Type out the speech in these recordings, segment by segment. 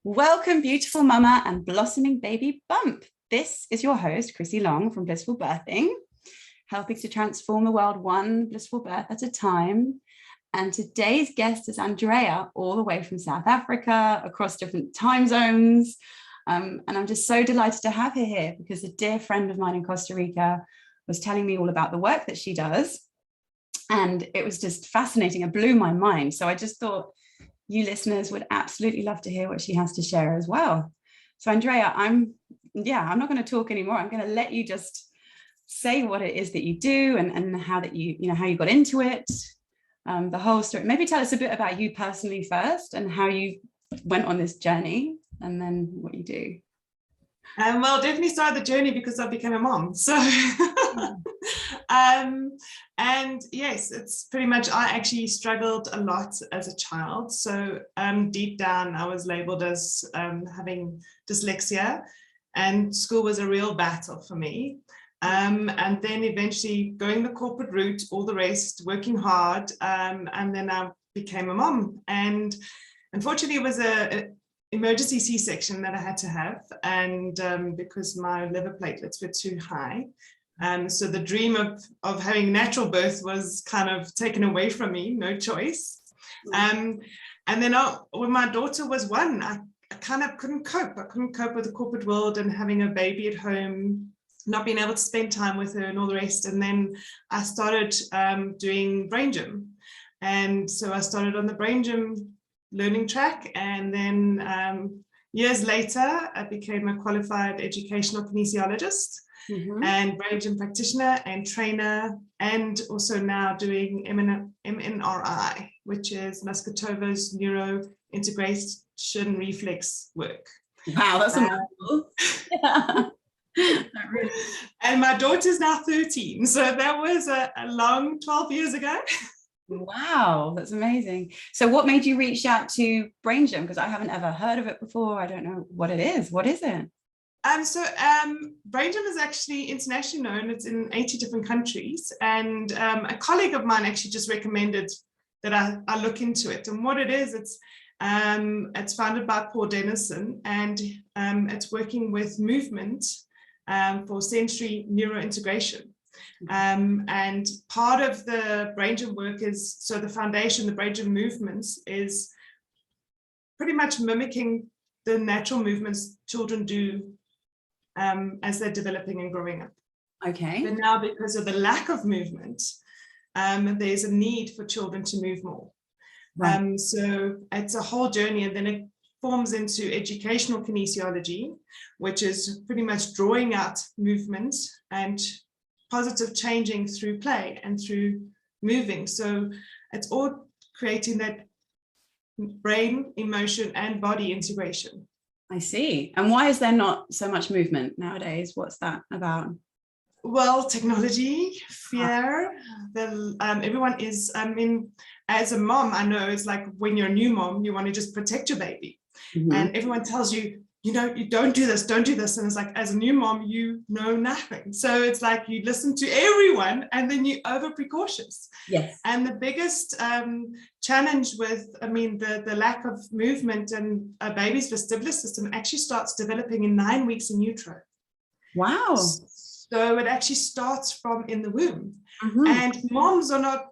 Welcome, beautiful mama and blossoming baby bump. This is your host, Chrissy Long from Blissful Birthing, helping to transform the world one blissful birth at a time. And today's guest is Andrea, all the way from South Africa, across different time zones. And I'm just so delighted to have her here because a dear friend of mine in Costa Rica was telling me all about the work that she does. And it was just fascinating. It blew my mind. So I just thought you listeners would absolutely love to hear what she has to share as well. So Andrea, I'm not going to talk anymore. I'm going to let you just say what it is that you do and how that how you got into it, the whole story. Maybe tell us a bit about you personally first and how you went on this journey and then what you do. Well, definitely started the journey because I became a mom. So, and yes, it's pretty much, I actually struggled a lot as a child. So deep down, I was labeled as having dyslexia, and school was a real battle for me. And then eventually going the corporate route, all the rest, working hard. And then I became a mom. And unfortunately, it was a emergency C-section that I had to have, and because my liver platelets were too high. So the dream of having natural birth was kind of taken away from me, no choice. And then when my daughter was one, I kind of couldn't cope. I couldn't cope with the corporate world and having a baby at home, not being able to spend time with her and all the rest. And then I started doing brain gym. And so I started on the brain gym learning track, and then years later I became a qualified educational kinesiologist and brain gym practitioner and trainer, and also now doing MNRI, which is Muscatova's neuro integration reflex work. Wow, that's amazing. Really. And my daughter's now 13, so that was a long 12 years ago. Wow, that's amazing. So what made you reach out to brain gym? Because I haven't ever heard of it before. I don't know what it is. What is it? Brain gym is actually internationally known. It's in 80 different countries. And a colleague of mine actually just recommended that I look into it. And what it is, it's founded by Paul Dennison, and it's working with movement for sensory neurointegration. And part of the brain gym work is, so the foundation, the brain gym movements, is pretty much mimicking the natural movements children do as they're developing and growing up. Okay. But now, because of the lack of movement, there's a need for children to move more. Right. So it's a whole journey, and then it forms into educational kinesiology, which is pretty much drawing out movement and positive changing through play and through moving. So it's all creating that brain, emotion, and body integration. I see. And why is there not so much movement nowadays? What's that about? Well, technology, fear, everyone is, as a mom, I know it's like when you're a new mom, you want to just protect your baby. And everyone tells you, you don't do this, don't do this. And it's like, as a new mom, you know nothing. So it's like you listen to everyone and then you over precautious. Yes. And the biggest challenge with, the lack of movement and a baby's vestibular system actually starts developing in 9 weeks in utero. Wow. So it actually starts from in the womb. And moms are not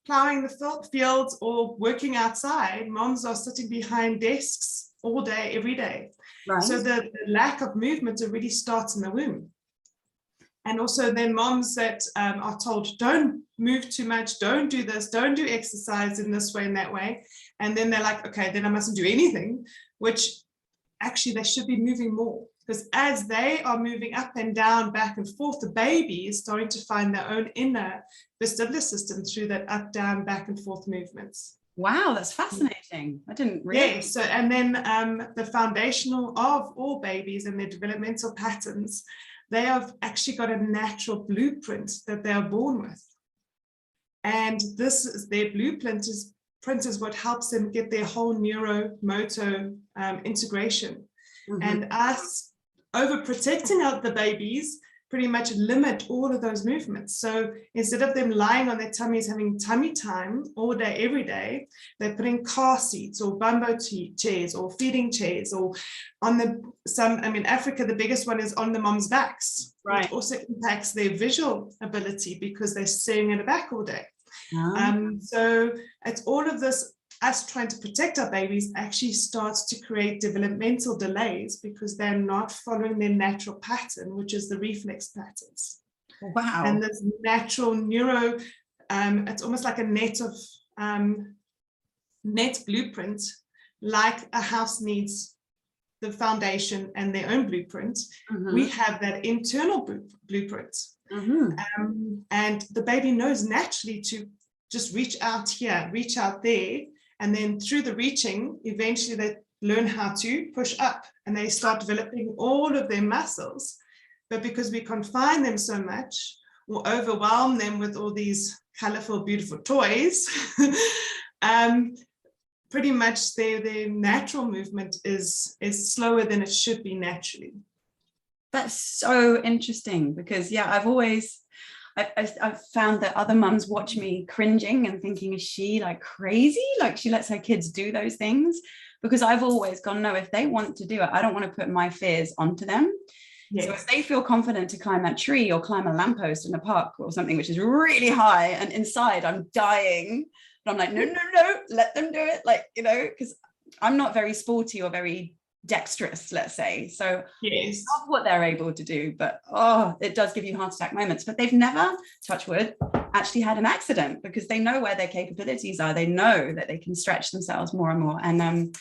plowing the fields or working outside. Moms are sitting behind desks all day, every day. Right. So the lack of movement already starts in the womb. And also then moms that are told, don't move too much, don't do this, don't do exercise in this way and that way. And then they're like, okay, then I mustn't do anything, which actually they should be moving more. Because as they are moving up and down, back and forth, the baby is starting to find their own inner vestibular system through that up, down, back and forth movements. Wow, that's fascinating. I didn't really. Yeah, so, and then the foundational of all babies and their developmental patterns, they have actually got a natural blueprint that they are born with. And this is their blueprint is what helps them get their whole neuromotor integration. And us overprotecting out the babies pretty much limit all of those movements. So instead of them lying on their tummies having tummy time all day, every day, they're putting car seats or bumbo chairs or feeding chairs, or on Africa, the biggest one is on the mom's backs, right, which also impacts their visual ability because they're staring at the back all day. So it's all of this, us trying to protect our babies actually starts to create developmental delays because they're not following their natural pattern, which is the reflex patterns. Wow. And this natural neuro, it's almost like a net blueprint, like a house needs the foundation and their own blueprint. We have that internal blueprint. And the baby knows naturally to just reach out here, reach out there. And then through the reaching, eventually they learn how to push up and they start developing all of their muscles. But because we confine them so much or overwhelm them with all these colorful, beautiful toys, pretty much their natural movement is slower than it should be naturally. That's so interesting because, yeah, I've found that other mums watch me cringing and thinking, is she like crazy? Like she lets her kids do those things? Because I've always gone, no, if they want to do it, I don't want to put my fears onto them. Yes. So if they feel confident to climb that tree or climb a lamppost in a park or something, which is really high and inside I'm dying, but I'm like, no, let them do it. Like, you know, because I'm not very sporty or very dexterous, let's say. So yes, I love what they're able to do, but it does give you heart attack moments. But they've never, touch wood, actually had an accident because they know where their capabilities are. They know that they can stretch themselves more and more. And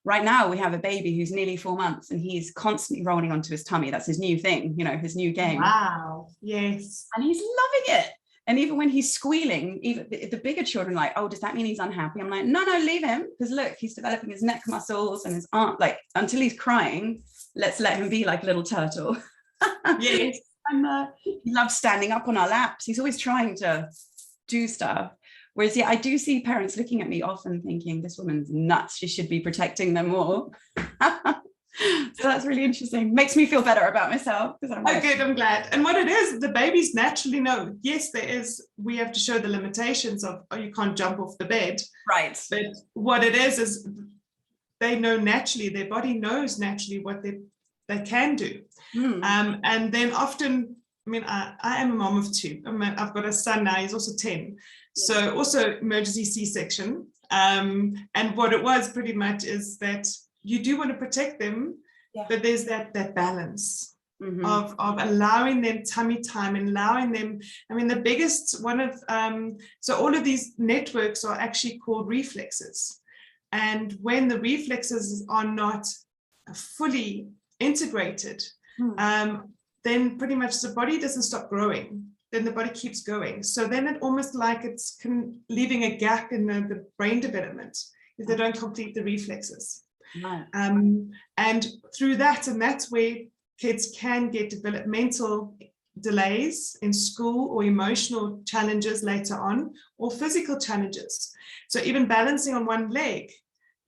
right now we have a baby who's nearly 4 months and he's constantly rolling onto his tummy. That's his new thing, you know, his new game. Wow. Yes. And he's loving it. And even when he's squealing, even the bigger children are like, oh, does that mean he's unhappy? I'm like, no, leave him. Because look, he's developing his neck muscles and his arm, like until he's crying, let's let him be like a little turtle. Yes. And he loves standing up on our laps. He's always trying to do stuff. Whereas, yeah, I do see parents looking at me often thinking, this woman's nuts. She should be protecting them more. So that's really interesting. Makes me feel better about myself. I'm like, good, I'm glad. And what it is, the babies naturally know, yes, we have to show the limitations of, you can't jump off the bed. Right. But what it is they know naturally, their body knows naturally what they can do. And then often, I am a mom of 2. I've got a son now, he's also 10. Yeah. So also emergency C-section. And what it was pretty much is that you do want to protect them, but there's that balance of allowing them tummy time and allowing them, the biggest one of, so all of these networks are actually called reflexes. And when the reflexes are not fully integrated, then pretty much the body doesn't stop growing. Then the body keeps going. So then it almost like it's leaving a gap in the brain development if they don't complete the reflexes. Right. And through that, and that's where kids can get developmental delays in school or emotional challenges later on, or physical challenges. So even balancing on one leg,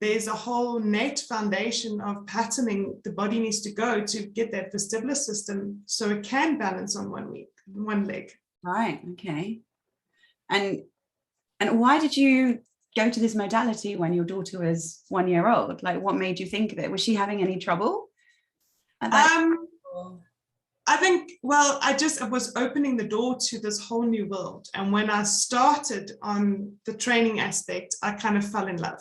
there's a whole net foundation of patterning the body needs to go to get that vestibular system so it can balance on one leg. Right. Okay. And why did you go to this modality when your daughter was 1 year old? Like, what made you think of it? Was she having any trouble? I think, well, I was opening the door to this whole new world. And when I started on the training aspect, I kind of fell in love.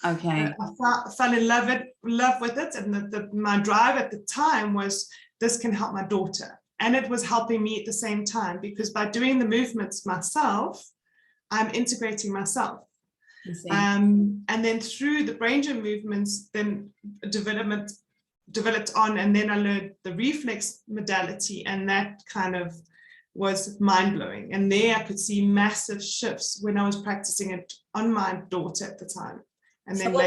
Okay. I fell in love with it. And my drive at the time was, this can help my daughter. And it was helping me at the same time, because by doing the movements myself, I'm integrating myself. And then through the brain gym movements, then developed on, and then I learned the reflex modality, and that kind of was mind-blowing. And there I could see massive shifts when I was practicing it on my daughter at the time. And then what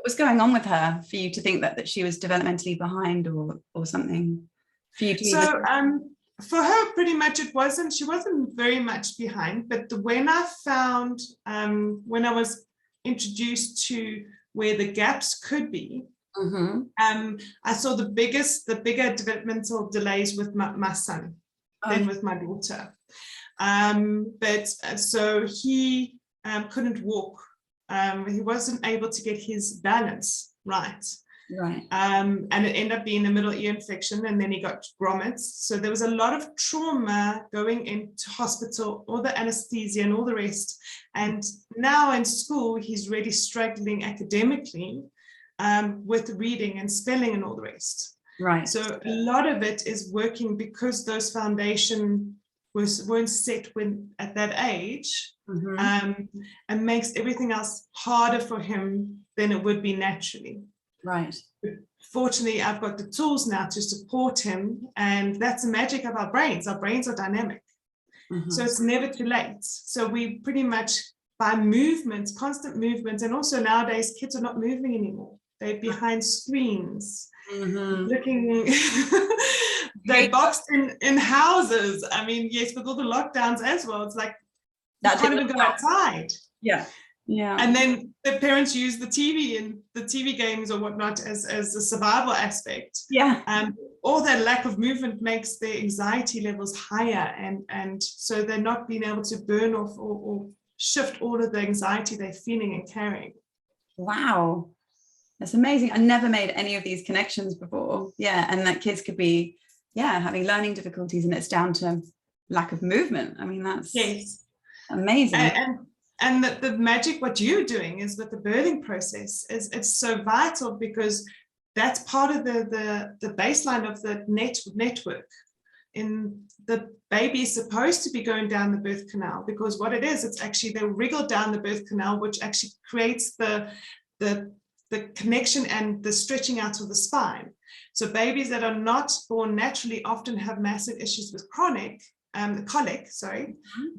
was going on with her for you to think that she was developmentally behind or something for you to for her, pretty much she wasn't very much behind, but when I found, when I was introduced to where the gaps could be, I saw the bigger developmental delays with my son than with my daughter. So he couldn't walk. He wasn't able to get his balance right. And it ended up being a middle ear infection, and then he got grommets. So there was a lot of trauma going into hospital, all the anesthesia and all the rest. And now in school, he's really struggling academically with reading and spelling and all the rest. So a lot of it is working because those foundations weren't set when at that age, and makes everything else harder for him than it would be naturally. Fortunately, I've got the tools now to support him, and that's the magic of our brains. Our brains are dynamic, so it's never too late. So we pretty much, by movement, constant movement, and also nowadays kids are not moving anymore. They're behind screens, looking. They're boxed in houses. I mean, yes, with all the lockdowns as well, it's like you can't even go outside. And then the parents use the TV and the TV games or whatnot as a survival aspect. All that lack of movement makes their anxiety levels higher, and so they're not being able to burn off or shift all of the anxiety they're feeling and carrying. Wow, that's amazing. I never made any of these connections before. And that kids could be having learning difficulties, and it's down to lack of movement. I mean, that's amazing. And the magic, what you're doing is with the birthing process, is it's so vital, because that's part of the baseline of the network. In the baby is supposed to be going down the birth canal, because what it is, it's actually they wriggle down the birth canal, which actually creates the connection and the stretching out of the spine. So babies that are not born naturally often have massive issues with colic,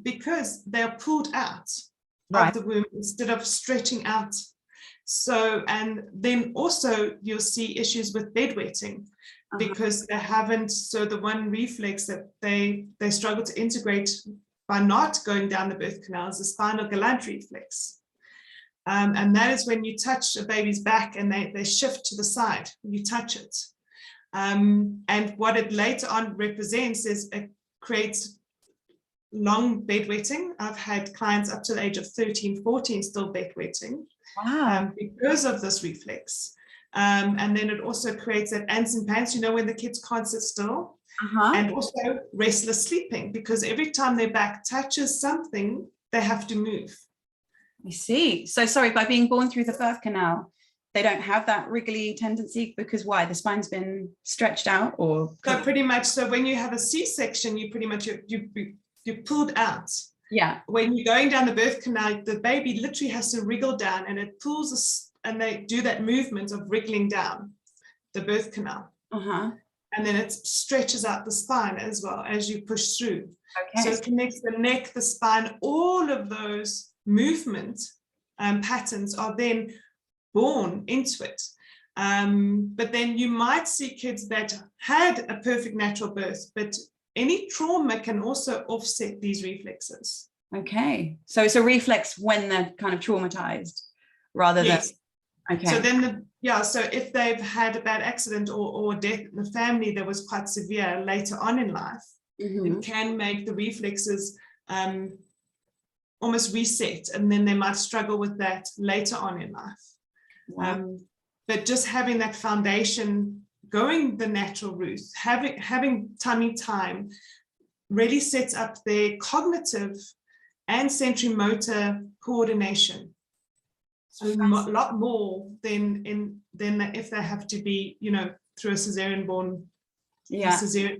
because they're pulled out of the womb instead of stretching out. So, and then also you'll see issues with bedwetting, because they haven't, so the one reflex that they struggle to integrate by not going down the birth canal is the spinal galant reflex. And that is when you touch a baby's back and they shift to the side, you touch it. And what it later on represents is it creates long bedwetting. I've had clients up to the age of 13, 14 still bedwetting because of this reflex. And then it also creates that ants and pants, when the kids can't sit still, and also restless sleeping, because every time their back touches something, they have to move. I see. So sorry, by being born through the birth canal, they don't have that wriggly tendency, because why? The spine's been stretched out, or? So pretty much, so when you have a C-section, you pretty much, you're pulled out. When you're going down the birth canal, the baby literally has to wriggle down, and it pulls and they do that movement of wriggling down the birth canal. And then it stretches out the spine as well as you push through. So it connects the neck, the spine, all of those movement patterns are then born into it. But then you might see kids that had a perfect natural birth, but any trauma can also offset these reflexes. So it's a reflex when they're kind of traumatized rather than. So then so if they've had a bad accident or death in the family that was quite severe later on in life, it can make the reflexes almost reset, and then they might struggle with that later on in life. But just having that foundation, going the natural route, having tummy time, really sets up their cognitive and sensory motor coordination a lot more than if they have to be, through a cesarean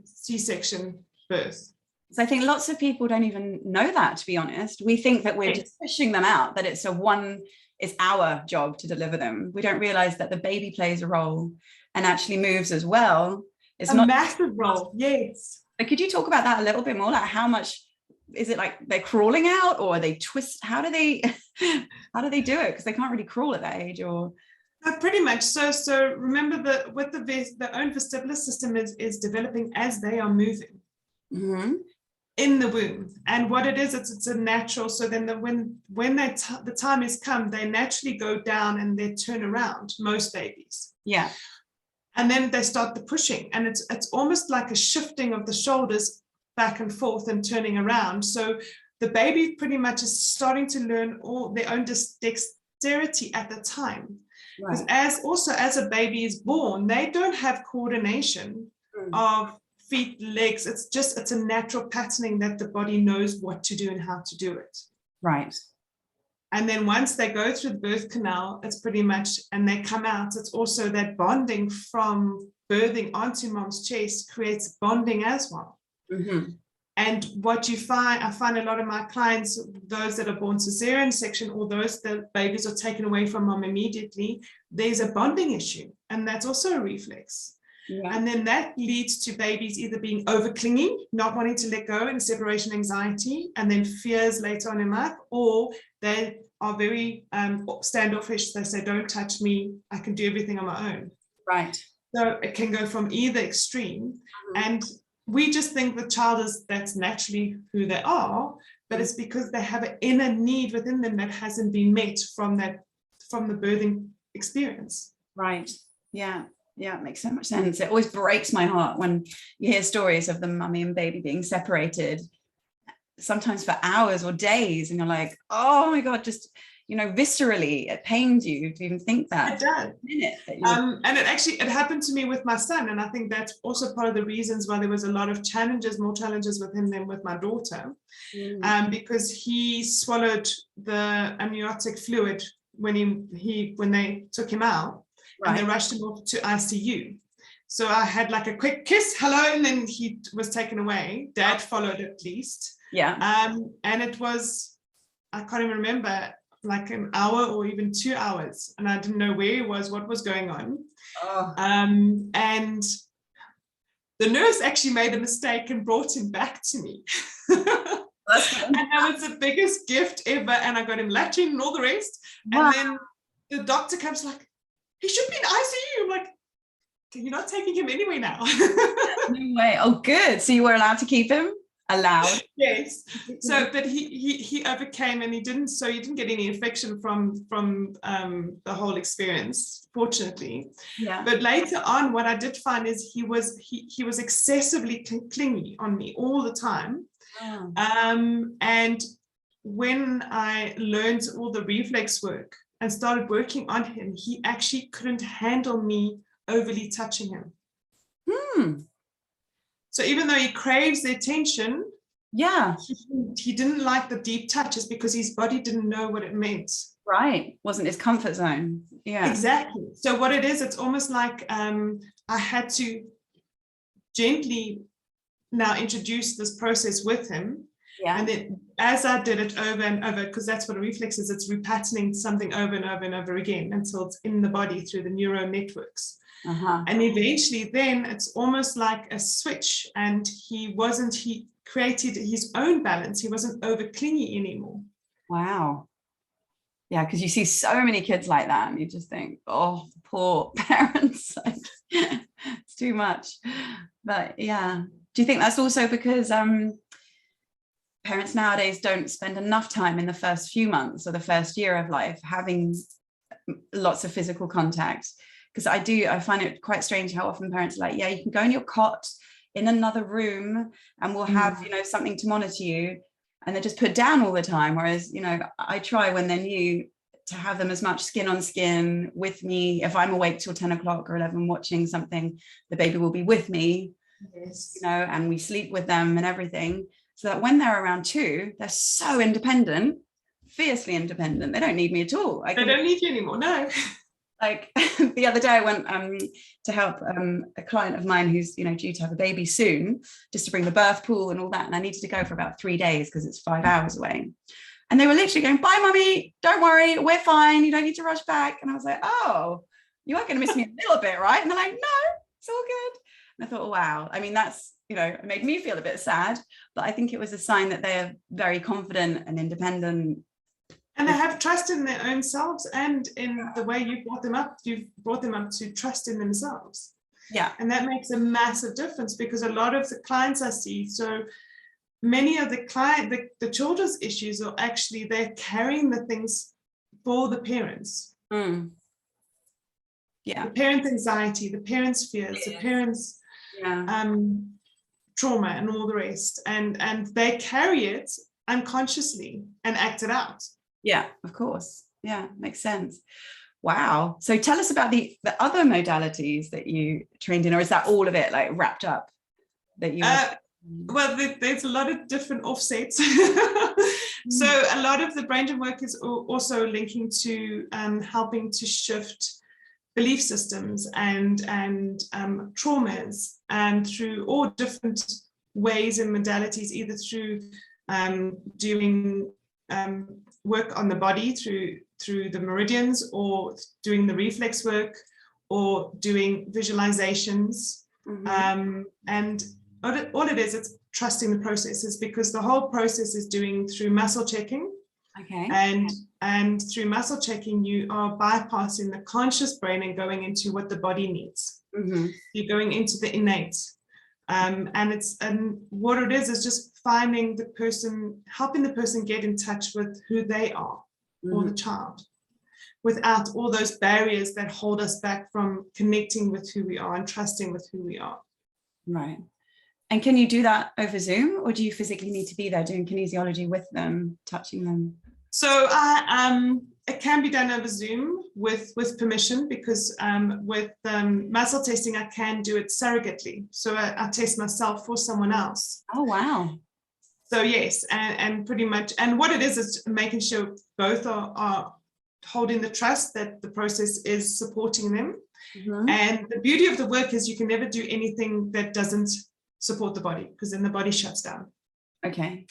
C-section birth. So I think lots of people don't even know that, to be honest. We think that we're just pushing them out, that it's our job to deliver them. We don't realize that the baby plays a role and actually moves as well. It's a massive role, yes. But could you talk about that a little bit more? Like, how much is it, like they're crawling out, or are they twist? How do they do it? Because they can't really crawl at that age, or pretty much. So remember that with the own vestibular system is developing as they are moving. in the womb. And what it is, it's a natural. So then when the time has come, they naturally go down and they turn around, most babies. Yeah. And then they start the pushing, and it's almost like a shifting of the shoulders back and forth and turning around. So the baby pretty much is starting to learn all their own dexterity at the time. Because as a baby is born, they don't have coordination of feet, legs. It's a natural patterning that the body knows what to do and how to do it. Right. And then once they go through the birth canal, it's pretty much, and they come out, it's also that bonding from birthing onto mom's chest creates bonding as well. Mm-hmm. And what I find a lot of my clients, those that are born cesarean section, or those that babies are taken away from mom immediately, there's a bonding issue. And that's also a reflex. Yeah. And then that leads to babies either being over clingy, not wanting to let go, and separation anxiety, and then fears later on in life, or they are very standoffish. They say, don't touch me, I can do everything on my own. Right. So it can go from either extreme. And we just think the child that's naturally who they are, but it's because they have an inner need within them that hasn't been met from the birthing experience. Right. Yeah. Yeah, it makes so much sense. It always breaks my heart when you hear stories of the mummy and baby being separated, sometimes for hours or days, and you're like, oh my God, just, viscerally, it pains you to even think that. It does. And it happened to me with my son, and I think that's also part of the reasons why there was a lot of more challenges with him than with my daughter, because he swallowed the amniotic fluid when they took him out. Right. And they rushed him off to ICU. So I had like a quick kiss, hello, and then he was taken away. Dad followed at least. Yeah. And it was, I can't even remember, like an hour or even 2 hours. And I didn't know where he was, what was going on. Oh. And the nurse actually made a mistake and brought him back to me. And that was the biggest gift ever. And I got him latching and all the rest. Wow. And then the doctor comes like, he should be in ICU. I'm like, you're not taking him anyway now. No way. Oh, good. So you were allowed to keep him? Allowed? Yes. So, but he overcame, and he didn't get any infection from the whole experience, fortunately. Yeah. But later on, what I did find is he was excessively clingy on me all the time. Oh. And when I learned all the reflex work and started working on him, he actually couldn't handle me overly touching him. So even though he craves the attention, he didn't like the deep touches because his body didn't know what it meant. Right. Wasn't his comfort zone. Yeah. Exactly. So what it is, it's almost like I had to gently now introduce this process with him. Yeah. And then as I did it over and over, because that's what a reflex is, it's repatterning something over and over and over again until it's in the body through the neural networks. And eventually then it's almost like a switch, and he created his own balance. He wasn't over clingy anymore. Wow. Yeah, because you see so many kids like that and you just think, oh, poor parents. It's too much. But yeah. Do you think that's also because parents nowadays don't spend enough time in the first few months or the first year of life having lots of physical contact? Because I find it quite strange how often parents are like, yeah, you can go in your cot in another room and we'll have, something to monitor you, and they're just put down all the time. Whereas, I try when they're new to have them as much skin on skin with me. If I'm awake till 10 o'clock or 11 watching something, the baby will be with me, yes. And we sleep with them and everything. So that when they're around 2, they're so independent, fiercely independent. They don't need me at all. They don't need you anymore, no. Like the other day I went to help a client of mine who's due to have a baby soon, just to bring the birth pool and all that, and I needed to go for about 3 days because it's 5 hours away, and they were literally going, bye mummy, don't worry, we're fine, you don't need to rush back. And I was like, oh, you are going to miss me a little bit, right? And they're like, no, it's all good. And I thought, oh, wow, I mean, that's it made me feel a bit sad, but I think it was a sign that they're very confident and independent. And they have trust in their own selves, and in the way you brought them up. You've brought them up to trust in themselves. Yeah. And that makes a massive difference, because a lot of the clients I see, so many of the children's issues are actually they're carrying the things for the parents. Mm. Yeah. The parents' anxiety, the parents' fears, the parents' trauma, and all the rest, and they carry it unconsciously and act it out. Yeah, of course. Yeah, makes sense. Wow. So tell us about the other modalities that you trained in, or is that all of it like wrapped up that you well, there's a lot of different offsets. So a lot of the brain work is also linking to helping to shift belief systems and traumas, and through all different ways and modalities, either through doing work on the body through the meridians, or doing the reflex work, or doing visualizations. And all it is, it's trusting the processes, because the whole process is doing through muscle checking. Okay. And through muscle checking, you are bypassing the conscious brain and going into what the body needs. You're going into the innate. And what it is just finding the person, helping the person get in touch with who they are, or the child, without all those barriers that hold us back from connecting with who we are and trusting with who we are. Right. And can you do that over Zoom, or do you physically need to be there doing kinesiology with them, touching them? So it can be done over Zoom with permission, because with muscle testing, I can do it surrogately. So I test myself for someone else. Oh, wow. So yes, and pretty much, and what it is making sure both are holding the trust that the process is supporting them. And the beauty of the work is you can never do anything that doesn't support the body, because then the body shuts down. Okay.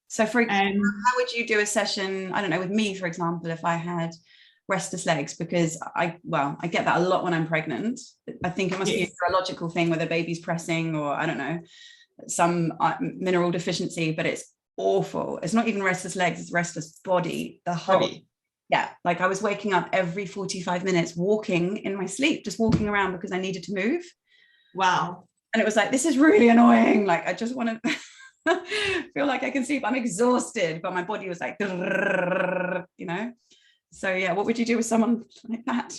So how would you do a session, I don't know, with me, for example, if I had restless legs? Because I get that a lot when I'm pregnant. I think it must be a neurological thing where the baby's pressing, or I don't know, some mineral deficiency, but it's awful. It's not even restless legs, it's restless body. The whole body. Yeah, like I was waking up every 45 minutes walking in my sleep, just walking around because I needed to move. Wow. And it was like, this is really annoying. Like, I just want to feel like I can sleep. I'm exhausted, but my body was like, you know? So yeah, what would you do with someone like that?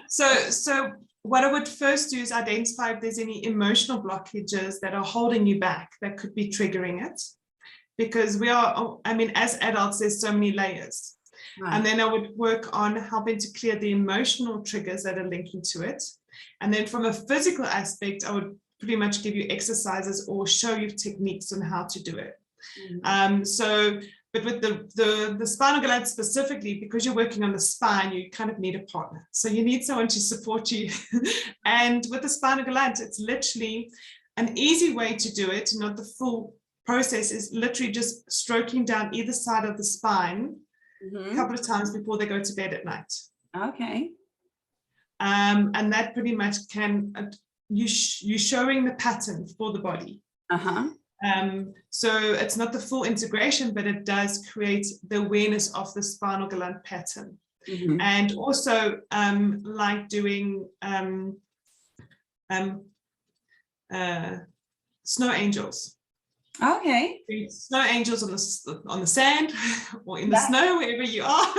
So what I would first do is identify if there's any emotional blockages that are holding you back, that could be triggering it. Because as adults, there's so many layers. Right. And then I would work on helping to clear the emotional triggers that are linking to it. And then from a physical aspect, I would pretty much give you exercises or show you techniques on how to do it. But with the spinal gland specifically, because you're working on the spine, you kind of need a partner. So you need someone to support you. And with the spinal gland, it's literally an easy way to do it, not the full process, is literally just stroking down either side of the spine a couple of times before they go to bed at night. Okay. And that pretty much can, you showing the pattern for the body. So it's not the full integration, but it does create the awareness of the spinal gland pattern. And also like doing snow angels. Okay. Snow angels on the sand or in the snow, wherever you are.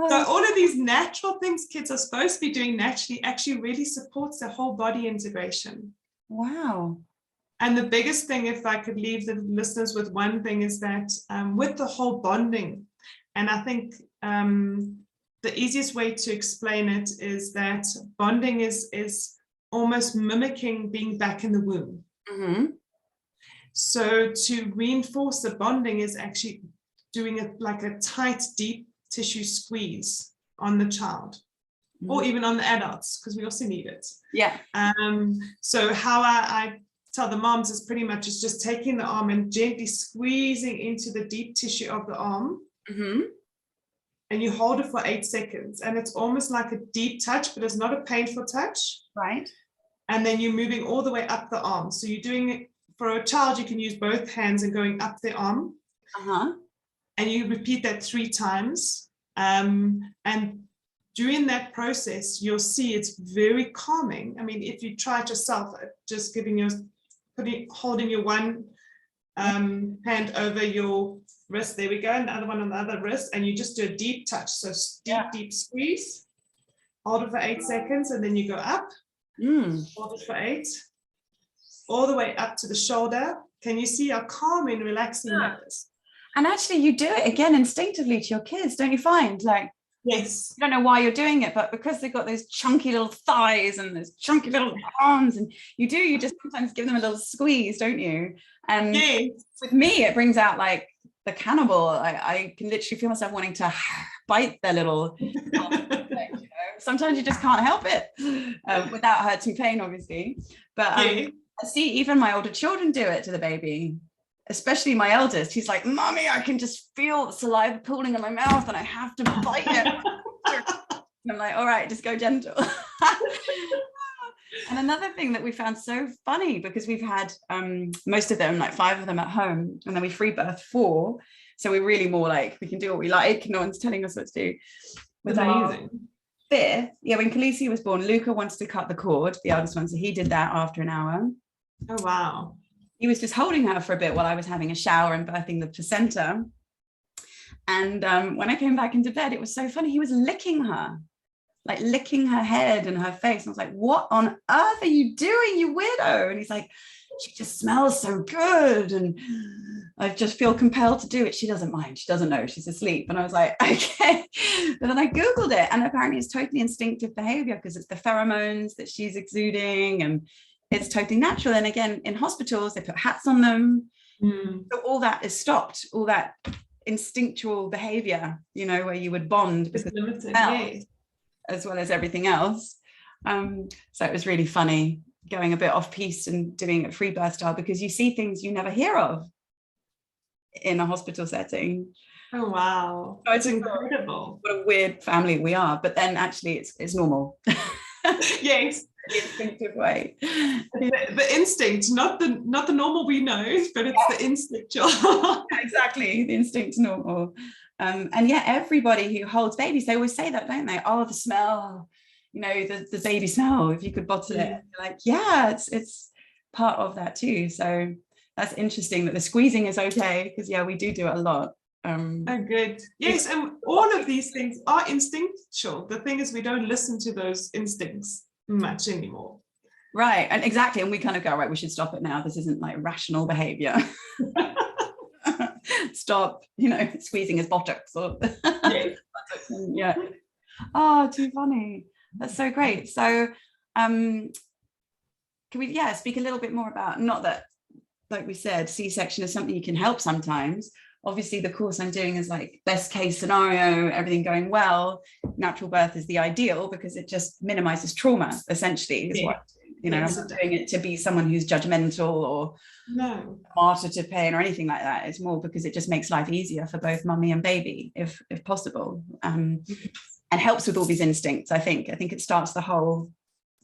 So all of these natural things kids are supposed to be doing naturally actually really supports their whole body integration. Wow. And the biggest thing, if I could leave the listeners with one thing, is that with the whole bonding, and I think the easiest way to explain it is that bonding is almost mimicking being back in the womb. So to reinforce the bonding is actually doing it like a tight, deep tissue squeeze on the child, or even on the adults, because we also need it. Yeah. So how I tell the moms is pretty much is just taking the arm and gently squeezing into the deep tissue of the arm. And you hold it for 8 seconds, and it's almost like a deep touch, but it's not a painful touch. Right. And then you're moving all the way up the arm. So you're doing it for a child, you can use both hands and going up the arm. And you repeat that 3 times. And during that process, you'll see it's very calming. I mean, if you try it yourself, just giving holding your one hand over your wrist. There we go. And the other one on the other wrist. And you just do a deep touch. So deep squeeze. Hold it for 8 seconds. And then you go up. Hold it for 8. All the way up to the shoulder. Can you see how calm and relaxing that is? And actually you do it again instinctively to your kids, don't you find? Like, yes, you don't know why you're doing it, but because they've got those chunky little thighs and those chunky little arms, and you just sometimes give them a little squeeze, don't you? And with me, it brings out like the cannibal. I can literally feel myself wanting to bite their little sometimes you just can't help it without hurting pain, obviously. But I see even my older children do it to the baby, especially my eldest. He's like, Mommy, I can just feel the saliva pooling in my mouth and I have to bite it. And I'm like, all right, just go gentle. And another thing that we found so funny, because we've had most of them, like 5 of them at home, and then we free birth 4. So we're really more like, we can do what we like. No one's telling us what to do. With amazing. 5th, when Khaleesi was born, Luca wanted to cut the cord, the eldest one, so he did that after an hour. Oh, wow. He was just holding her for a bit while I was having a shower and birthing the placenta. And when I came back into bed, it was so funny. He was licking her, like licking her head and her face. And I was like, what on earth are you doing, you weirdo? And he's like, she just smells so good. And I just feel compelled to do it. She doesn't mind. She doesn't know. She's asleep. And I was like, okay. But then I Googled it. And apparently it's totally instinctive behavior, because it's the pheromones that she's exuding. And it's totally natural. And again, in hospitals, they put hats on them. So all that is stopped. All that instinctual behavior, where you would bond because of smell, as well as everything else. So it was really funny going a bit off piece and doing it free birth style, because you see things you never hear of in a hospital setting. Oh, wow. That's incredible. What a weird family we are. But then actually it's normal. Yes. The instinctive way. The instinct, not the normal we know, but it's the instinctual. Exactly, the instinct's normal. And everybody who holds babies, they always say that, don't they? Oh, the smell, the baby smell, if you could bottle it. You're like, yeah, it's part of that too. So that's interesting that the squeezing is okay, because we do it a lot. Oh, good. Yes, and all of these things are instinctual. The thing is, we don't listen to those instincts much anymore. Right, and exactly, and we kind of go, right, we should stop it now. This isn't like rational behavior. Stop, squeezing his buttocks. Or Oh, too funny. That's so great. So can we speak a little bit more about, not that, like we said, C-section is something you can help sometimes. Obviously the course I'm doing is like best case scenario, everything going well. Natural birth is the ideal, because it just minimizes trauma, essentially, is what, I'm not doing it to be someone who's judgmental or martyr to pain or anything like that. It's more because it just makes life easier for both mummy and baby, if possible, and helps with all these instincts. I think it starts the whole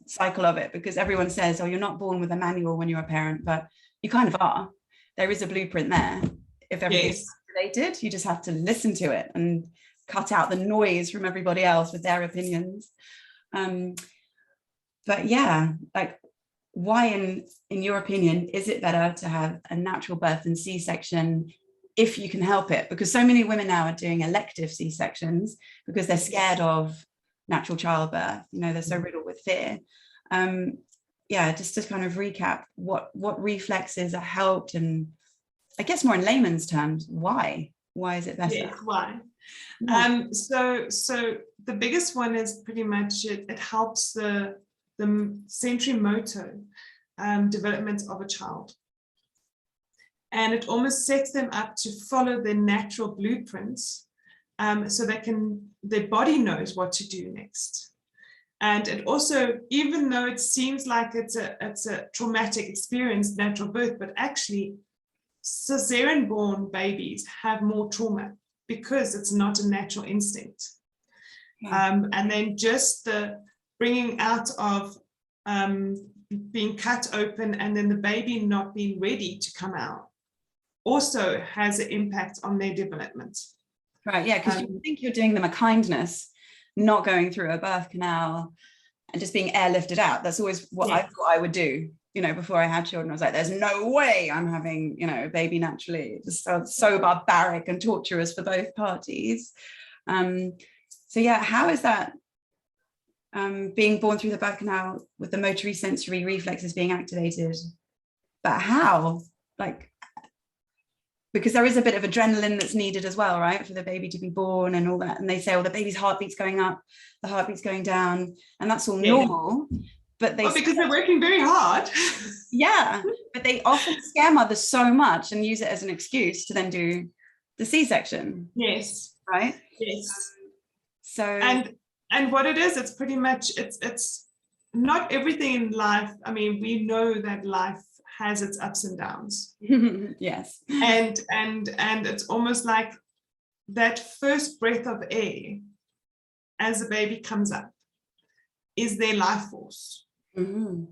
cycle of it, because everyone says, oh, you're not born with a manual when you're a parent, but you kind of are. There is a blueprint there. If everything's related, you just have to listen to it and cut out the noise from everybody else with their opinions. But like, why in your opinion is it better to have a natural birth than C-section if you can help it? Because so many women now are doing elective C-sections because they're scared of natural childbirth. They're so riddled with fear. Just to kind of recap, what reflexes are helped, and I guess more in layman's terms, why is it better? Yes, why? So the biggest one is pretty much it helps the sensory motor development of a child, and it almost sets them up to follow their natural blueprints, so their body knows what to do next. And it also, even though it seems like it's a traumatic experience, natural birth, but actually cesarean born babies have more trauma because it's not a natural instinct. And then just the bringing out of being cut open and then the baby not being ready to come out also has an impact on their development. Right, because you think you're doing them a kindness, not going through a birth canal and just being airlifted out. That's always what I thought I would do. you know, before I had children, I was like, there's no way I'm having, you know, a baby naturally. It just sounds so barbaric and torturous for both parties. So yeah, how is that being born through the birth canal with the motory sensory reflexes being activated? But how? Like, because there is a bit of adrenaline that's needed as well, right, for the baby to be born and all that. And they say, oh, the baby's heartbeat's going up, the heartbeat's going down, and that's all normal. But they because they're working very hard. Yeah, but they often scare mothers so much and use it as an excuse to then do the C-section. Yes. Right? Yes. So and what it is, it's pretty much it's not everything in life. I mean, we know that life has its ups and downs. Yes. And it's almost like that first breath of air as the baby comes up is their life force. Mm-hmm.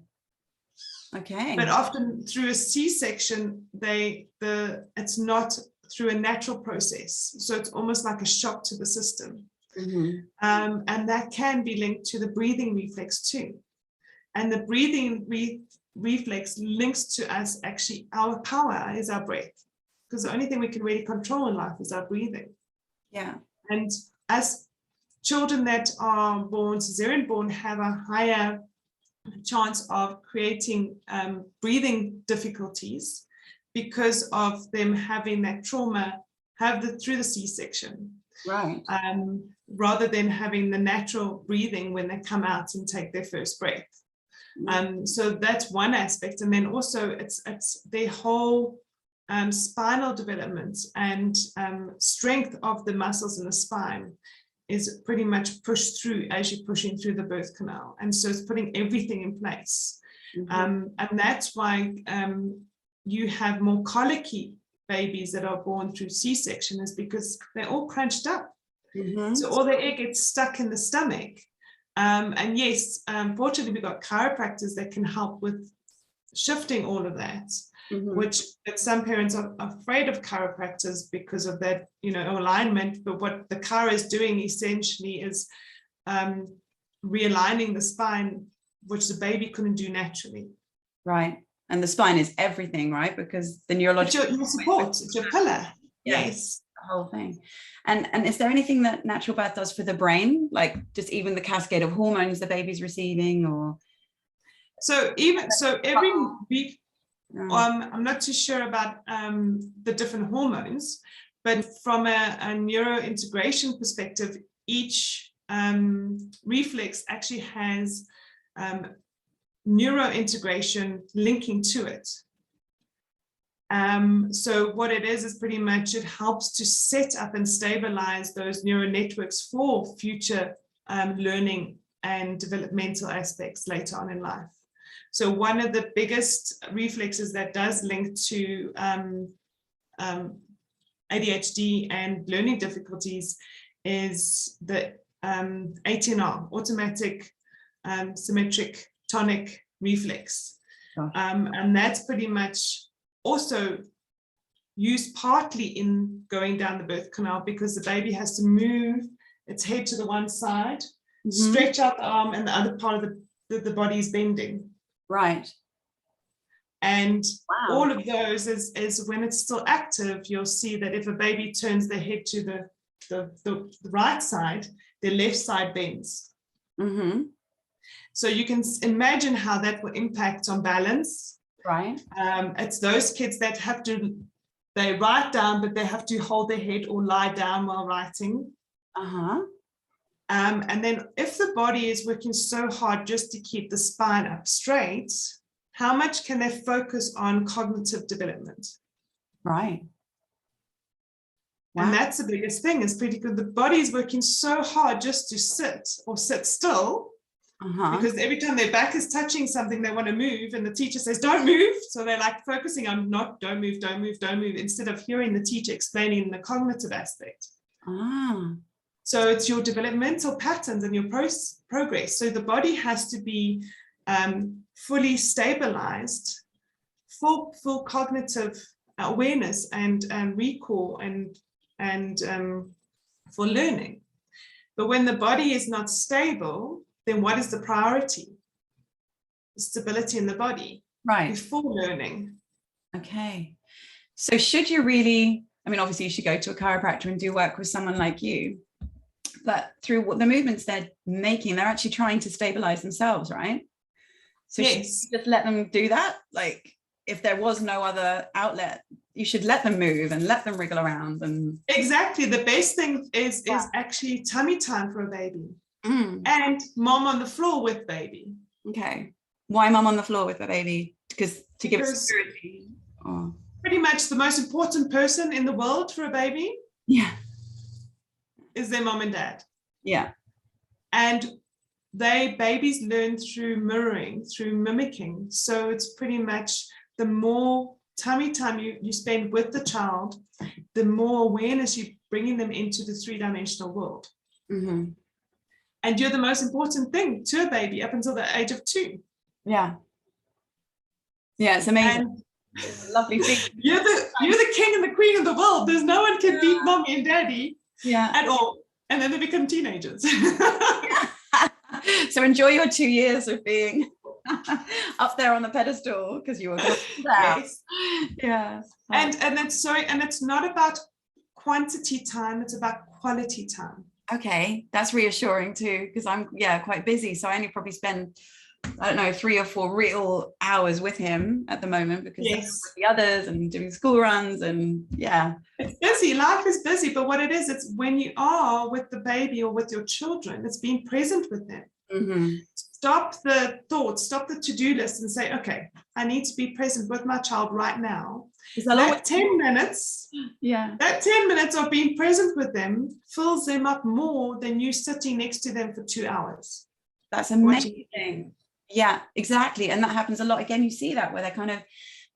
Okay. But often through a C-section, it's not through a natural process. So it's almost like a shock to the system. Mm-hmm. And that can be linked to the breathing reflex too. And the breathing reflex links to us, actually, our power is our breath. Because the only thing we can really control in life is our breathing. Yeah. And as children that are born cesarean born have a higher chance of creating breathing difficulties because of them having that trauma through the C-section, right? Rather than having the natural breathing when they come out and take their first breath. So that's one aspect, and then also it's their whole spinal development and strength of the muscles in the spine is pretty much pushed through as you're pushing through the birth canal. And so it's putting everything in place. And that's why you have more colicky babies that are born through C-section, is because they're all crunched up. So all the air gets stuck in the stomach. And yes, fortunately, we've got chiropractors that can help with shifting all of that. Which some parents are afraid of chiropractors because of that, alignment. But what the chiro is doing essentially is realigning the spine, which the baby couldn't do naturally. Right. And the spine is everything, right? Because the neurological... It's your support, it's your pillar. Yes. The whole thing. And is there anything that natural birth does for the brain? Like just even the cascade of hormones the baby's receiving, or... So every week, I'm not too sure about the different hormones, but from a neurointegration perspective, each reflex actually has neurointegration linking to it. So what it is pretty much it helps to set up and stabilize those neural networks for future learning and developmental aspects later on in life. So one of the biggest reflexes that does link to ADHD and learning difficulties is the ATNR, automatic symmetric tonic reflex. And that's pretty much also used partly in going down the birth canal, because the baby has to move its head to the one side, stretch out the arm, and the other part of the body is bending. Right. And all of those is when it's still active, you'll see that if a baby turns their head to the right side, their left side bends. So you can imagine how that will impact on balance. Right. It's those kids that they write down, but they have to hold their head or lie down while writing. And then if the body is working so hard just to keep the spine up straight, how much can they focus on cognitive development? Right. Wow. And that's the biggest thing, is pretty good. The body is working so hard just to sit or sit still, because every time their back is touching something, they want to move, and the teacher says, don't move. So they're like focusing on don't move, don't move, don't move, instead of hearing the teacher explaining the cognitive aspect. So it's your developmental patterns and your progress. So the body has to be fully stabilized, full cognitive awareness and recall and for learning. But when the body is not stable, then what is the priority? The stability in the body. Right. before learning. Okay. So should you really, I mean, obviously you should go to a chiropractor and do work with someone like you, but through what the movements they're making, they're actually trying to stabilize themselves, right? So should you just let them do that? Like if there was no other outlet, you should let them move and let them wriggle around. And exactly. The best thing is actually tummy time for a baby and mom on the floor with baby. Okay. Why mom on the floor with the baby? Because give security. Oh. Pretty much the most important person in the world for a baby is their mom and dad. Yeah. And babies learn through mirroring, through mimicking. So it's pretty much the more tummy time you spend with the child, the more awareness you're bringing them into the three-dimensional world. Mm-hmm. And you're the most important thing to a baby up until the age of 2. Yeah. Yeah, it's amazing. It's a lovely thing. You're the king and the queen of the world. There's no one can beat mommy and daddy at all. And then they become teenagers. So enjoy your 2 years of being up there on the pedestal because you were yes. Yeah. And it's not about quantity time, it's about quality time. Okay, that's reassuring too, because I'm quite busy. So I only probably spend, I don't know, 3 or 4 real hours with him at the moment because with the others and doing school runs and it's busy. Life is busy, but what it is, it's when you are with the baby or with your children, it's being present with them. Mm-hmm. Stop the thoughts, stop the to-do list and say, okay, I need to be present with my child right now. That 10 minutes, that 10 minutes of being present with them fills them up more than you sitting next to them for 2 hours. That's amazing. Yeah, exactly. And that happens a lot. Again, you see that where they're kind of,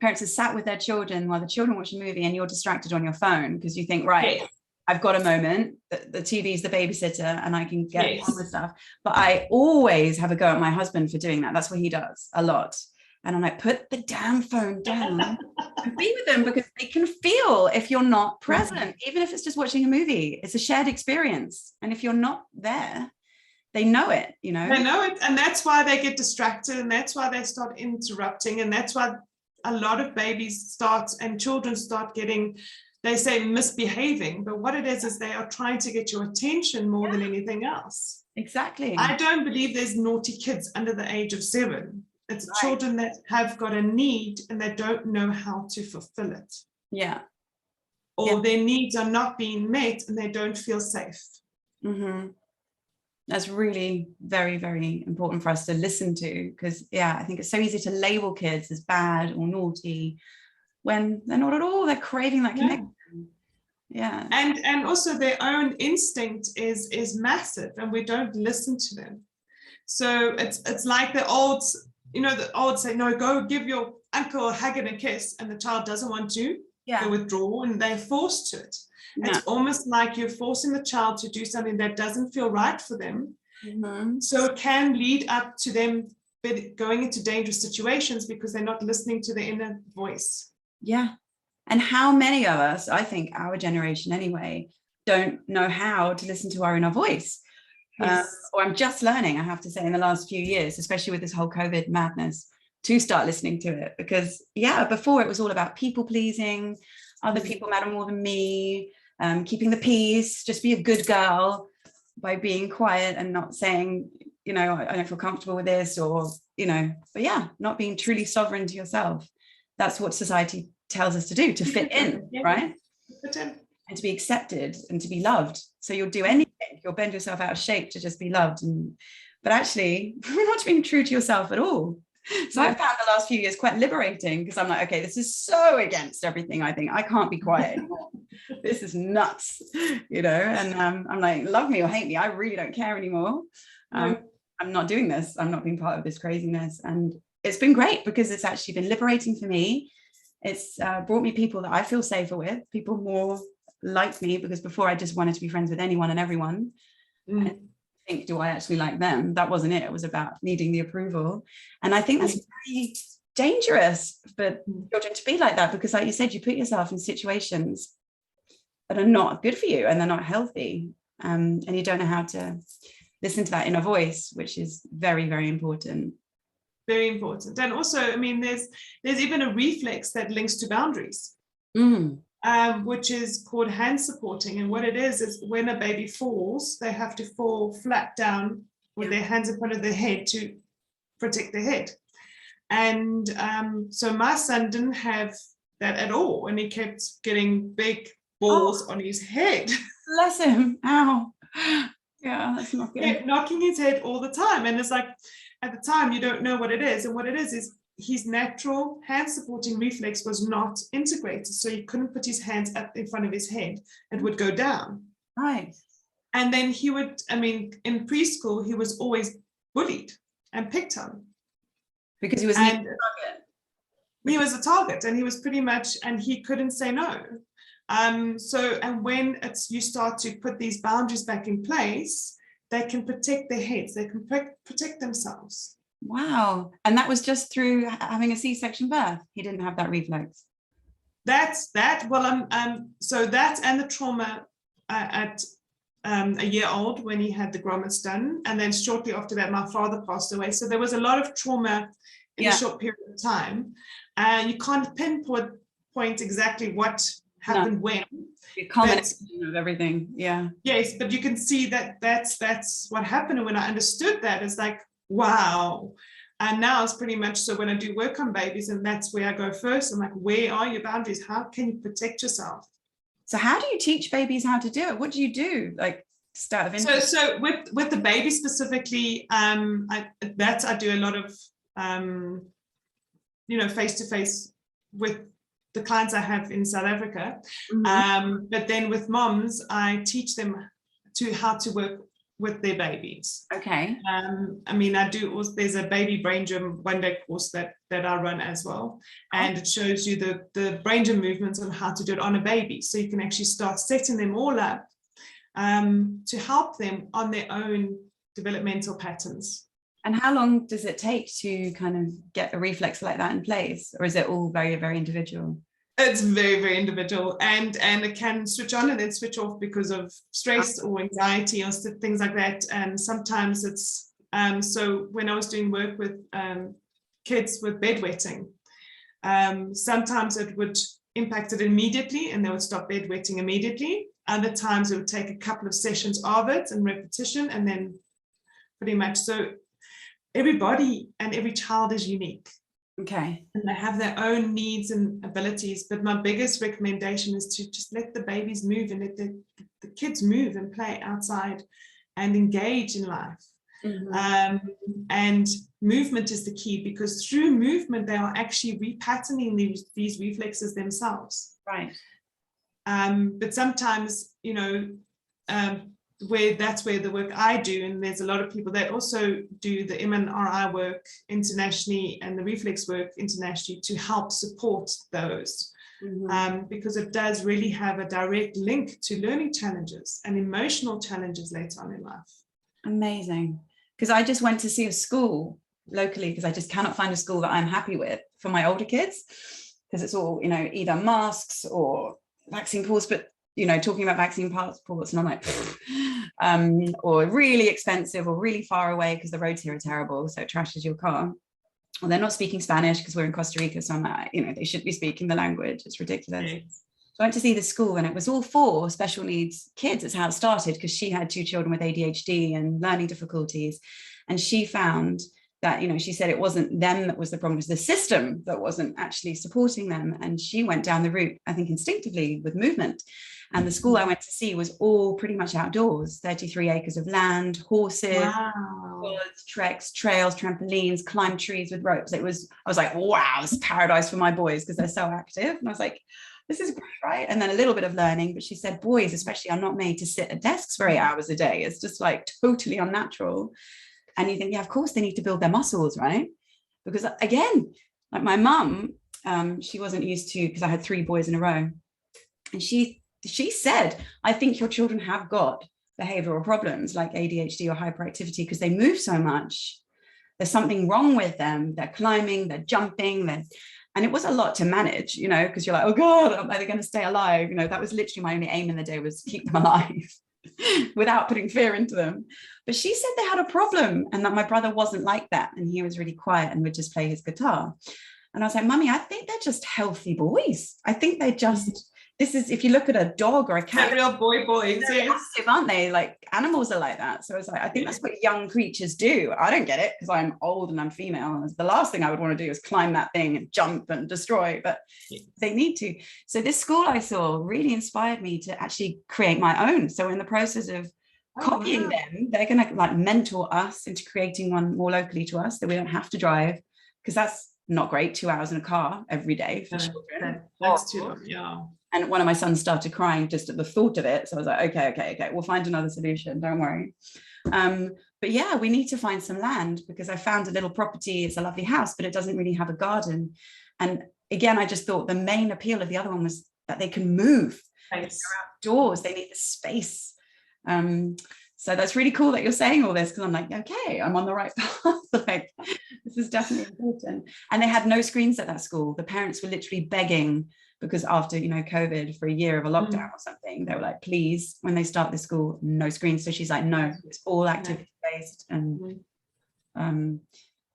parents are sat with their children while the children watch a movie and you're distracted on your phone because you think, right, I've got a moment, the TV's the babysitter and I can get on with stuff. But I always have a go at my husband for doing that. That's what he does a lot. And I'm like, put the damn phone down and be with them because they can feel if you're not present, even if it's just watching a movie. It's a shared experience. And if you're not there, they know it, you know. They know it. And that's why they get distracted. And that's why they start interrupting. And that's why a lot of babies start and children start getting, they say misbehaving. But what it is they are trying to get your attention more than anything else. Exactly. I don't believe there's naughty kids under the age of 7. It's children that have got a need and they don't know how to fulfill it. Yeah. Or their needs are not being met and they don't feel safe. Mm-hmm. That's really very, very important for us to listen to because, I think it's so easy to label kids as bad or naughty when they're not at all. They're craving that connection. Yeah. And also their own instinct is massive and we don't listen to them. So it's like the old say, no, go give your uncle a hug and a kiss, and the child doesn't want to, they withdraw and they're forced to it. It's almost like you're forcing the child to do something that doesn't feel right for them. Mm-hmm. So it can lead up to them going into dangerous situations because they're not listening to their inner voice. Yeah. And how many of us, I think our generation anyway, don't know how to listen to our inner voice? Or I'm just learning, I have to say, in the last few years, especially with this whole COVID madness, to start listening to it. Because, before it was all about people pleasing, other people matter more than me, keeping the peace, just be a good girl by being quiet and not saying, I don't feel comfortable with this or, but not being truly sovereign to yourself. That's what society tells us to do, to fit in, right? Fit in. And to be accepted and to be loved. So you'll do anything, you'll bend yourself out of shape to just be loved. But actually, you're not being true to yourself at all. So I've found the last few years quite liberating because I'm like, okay, this is so against everything I think. I can't be quiet anymore. This is nuts, and I'm like, love me or hate me, I really don't care anymore. I'm not doing this. I'm not being part of this craziness. And it's been great because it's actually been liberating for me. It's brought me people that I feel safer with, people more like me, because before I just wanted to be friends with anyone and everyone. And think, do I actually like them? That wasn't it. It was about needing the approval. And I think that's very dangerous for children to be like that, because like you said, you put yourself in situations that are not good for you and they're not healthy. And you don't know how to listen to that inner voice, which is very, very important. very important. And also, I mean, there's even a reflex that links to boundaries, which is called hand supporting. And what it is when a baby falls, they have to fall flat down with their hands in front of their head to protect their head. And so my son didn't have that at all, and he kept getting big balls on his head. Bless him. Ow. Yeah, that's not good. Kept knocking his head all the time. And it's like, at the time, you don't know what it is. And what it is his natural hand supporting reflex was not integrated. So he couldn't put his hands up in front of his head. It would go down. Right. And then he would, I mean, in preschool, he was always bullied and picked on. Because he was a target. He was a target, and he was pretty much, and he couldn't say no. So, and when you start to put these boundaries back in place, they can protect their heads, they can protect themselves. Wow. And that was just through having a C-section birth. He didn't have that reflex. That's that. Well, so that and the trauma at a year old when he had the grommets done. And then shortly after that, my father passed away. So there was a lot of trauma in a short period of time. And you can't pinpoint exactly what happened when. A combination of everything. Yeah. Yes, but you can see that that's what happened. And when I understood that, it's like, wow. And now it's pretty much, so when I do work on babies, and that's where I go first, I'm like, where are your boundaries? How can you protect yourself? So how do you teach babies how to do it? What do you do? Like, start of interest? So with the baby specifically, I do a lot of face-to-face with the clients I have in South Africa. But then with moms, I teach them how to work with their babies. Okay. I mean, I do also, there's a baby brain gym one-day course that I run as well. And it shows you the brain gym movements on how to do it on a baby. So you can actually start setting them all up to help them on their own developmental patterns. And how long does it take to kind of get a reflex like that in place? Or is it all very, very individual? It's very, very individual, and it can switch on and then switch off because of stress or anxiety or things like that. And sometimes it's, so when I was doing work with kids with bedwetting, sometimes it would impact it immediately and they would stop bedwetting immediately. Other times it would take a couple of sessions of it and repetition, and then pretty much, so everybody and every child is unique. Okay. And they have their own needs and abilities. But my biggest recommendation is to just let the babies move and let the kids move and play outside and engage in life. And movement is the key, because through movement, they are actually repatterning these reflexes themselves. Right. But sometimes, that's where the work I do, and there's a lot of people that also do the MRI work internationally and the reflex work internationally to help support those, because it does really have a direct link to learning challenges and emotional challenges later on in life. Amazing. Because I just went to see a school locally, because I just cannot find a school that I'm happy with for my older kids, because it's all, either masks or vaccine passports, but talking about vaccine passports, and I'm like, or really expensive or really far away because the roads here are terrible, so it trashes your car. Well, they're not speaking Spanish because we're in Costa Rica, so I'm like, they should be speaking the language. It's ridiculous. Yes. So I went to see the school, and it was all for special needs kids. It's how it started, because she had 2 children with ADHD and learning difficulties, and she found that, she said it wasn't them that was the problem, it was the system that wasn't actually supporting them. And she went down the route, I think, instinctively with movement. And the school I went to see was all pretty much outdoors, 33 acres of land, horses, woods, treks, trails, trampolines, climb trees with ropes. I was like, wow, it's paradise for my boys, because they're so active. And I was like, this is great, right? And then a little bit of learning, but she said, boys especially are not made to sit at desks for 8 hours a day. It's just like totally unnatural. And you think, yeah, of course they need to build their muscles, right? Because again, like my mum, she wasn't used to, because I had 3 boys in a row. And she said, I think your children have got behavioral problems like ADHD or hyperactivity because they move so much. There's something wrong with them. They're climbing, they're jumping, and it was a lot to manage, because you're like, oh God, are they going to stay alive? That was literally my only aim in the day, was keep them alive. without putting fear into them. But she said they had a problem and that my brother wasn't like that. And he was really quiet and would just play his guitar. And I was like, Mummy, I think they're just healthy boys. I think they're just, this is, if you look at a dog or a cat, they're real boys, they're active, aren't they? Like animals are like that. So I was like, I think that's what young creatures do. I don't get it because I'm old and I'm female. The last thing I would want to do is climb that thing and jump and destroy, but they need to. So this school I saw really inspired me to actually create my own. So in the process of copying them, they're going to like mentor us into creating one more locally to us that we don't have to drive, because that's not great, 2 hours in a car every day for children. That's too long, yeah. And one of my sons started crying just at the thought of it. So I was like, okay, we'll find another solution, don't worry. But yeah, we need to find some land, because I found a little property. It's a lovely house, but it doesn't really have a garden. And again, I just thought the main appeal of the other one was that they can move. They're outdoors, they need the space. So that's really cool that you're saying all this, because I'm like, okay, I'm on the right path. Like, this is definitely important. And they had no screens at that school. The parents were literally begging, because after, you know, COVID, for a year of a lockdown or something, they were like, please, when they start the school, no screens. So she's like, no, it's all activity based. And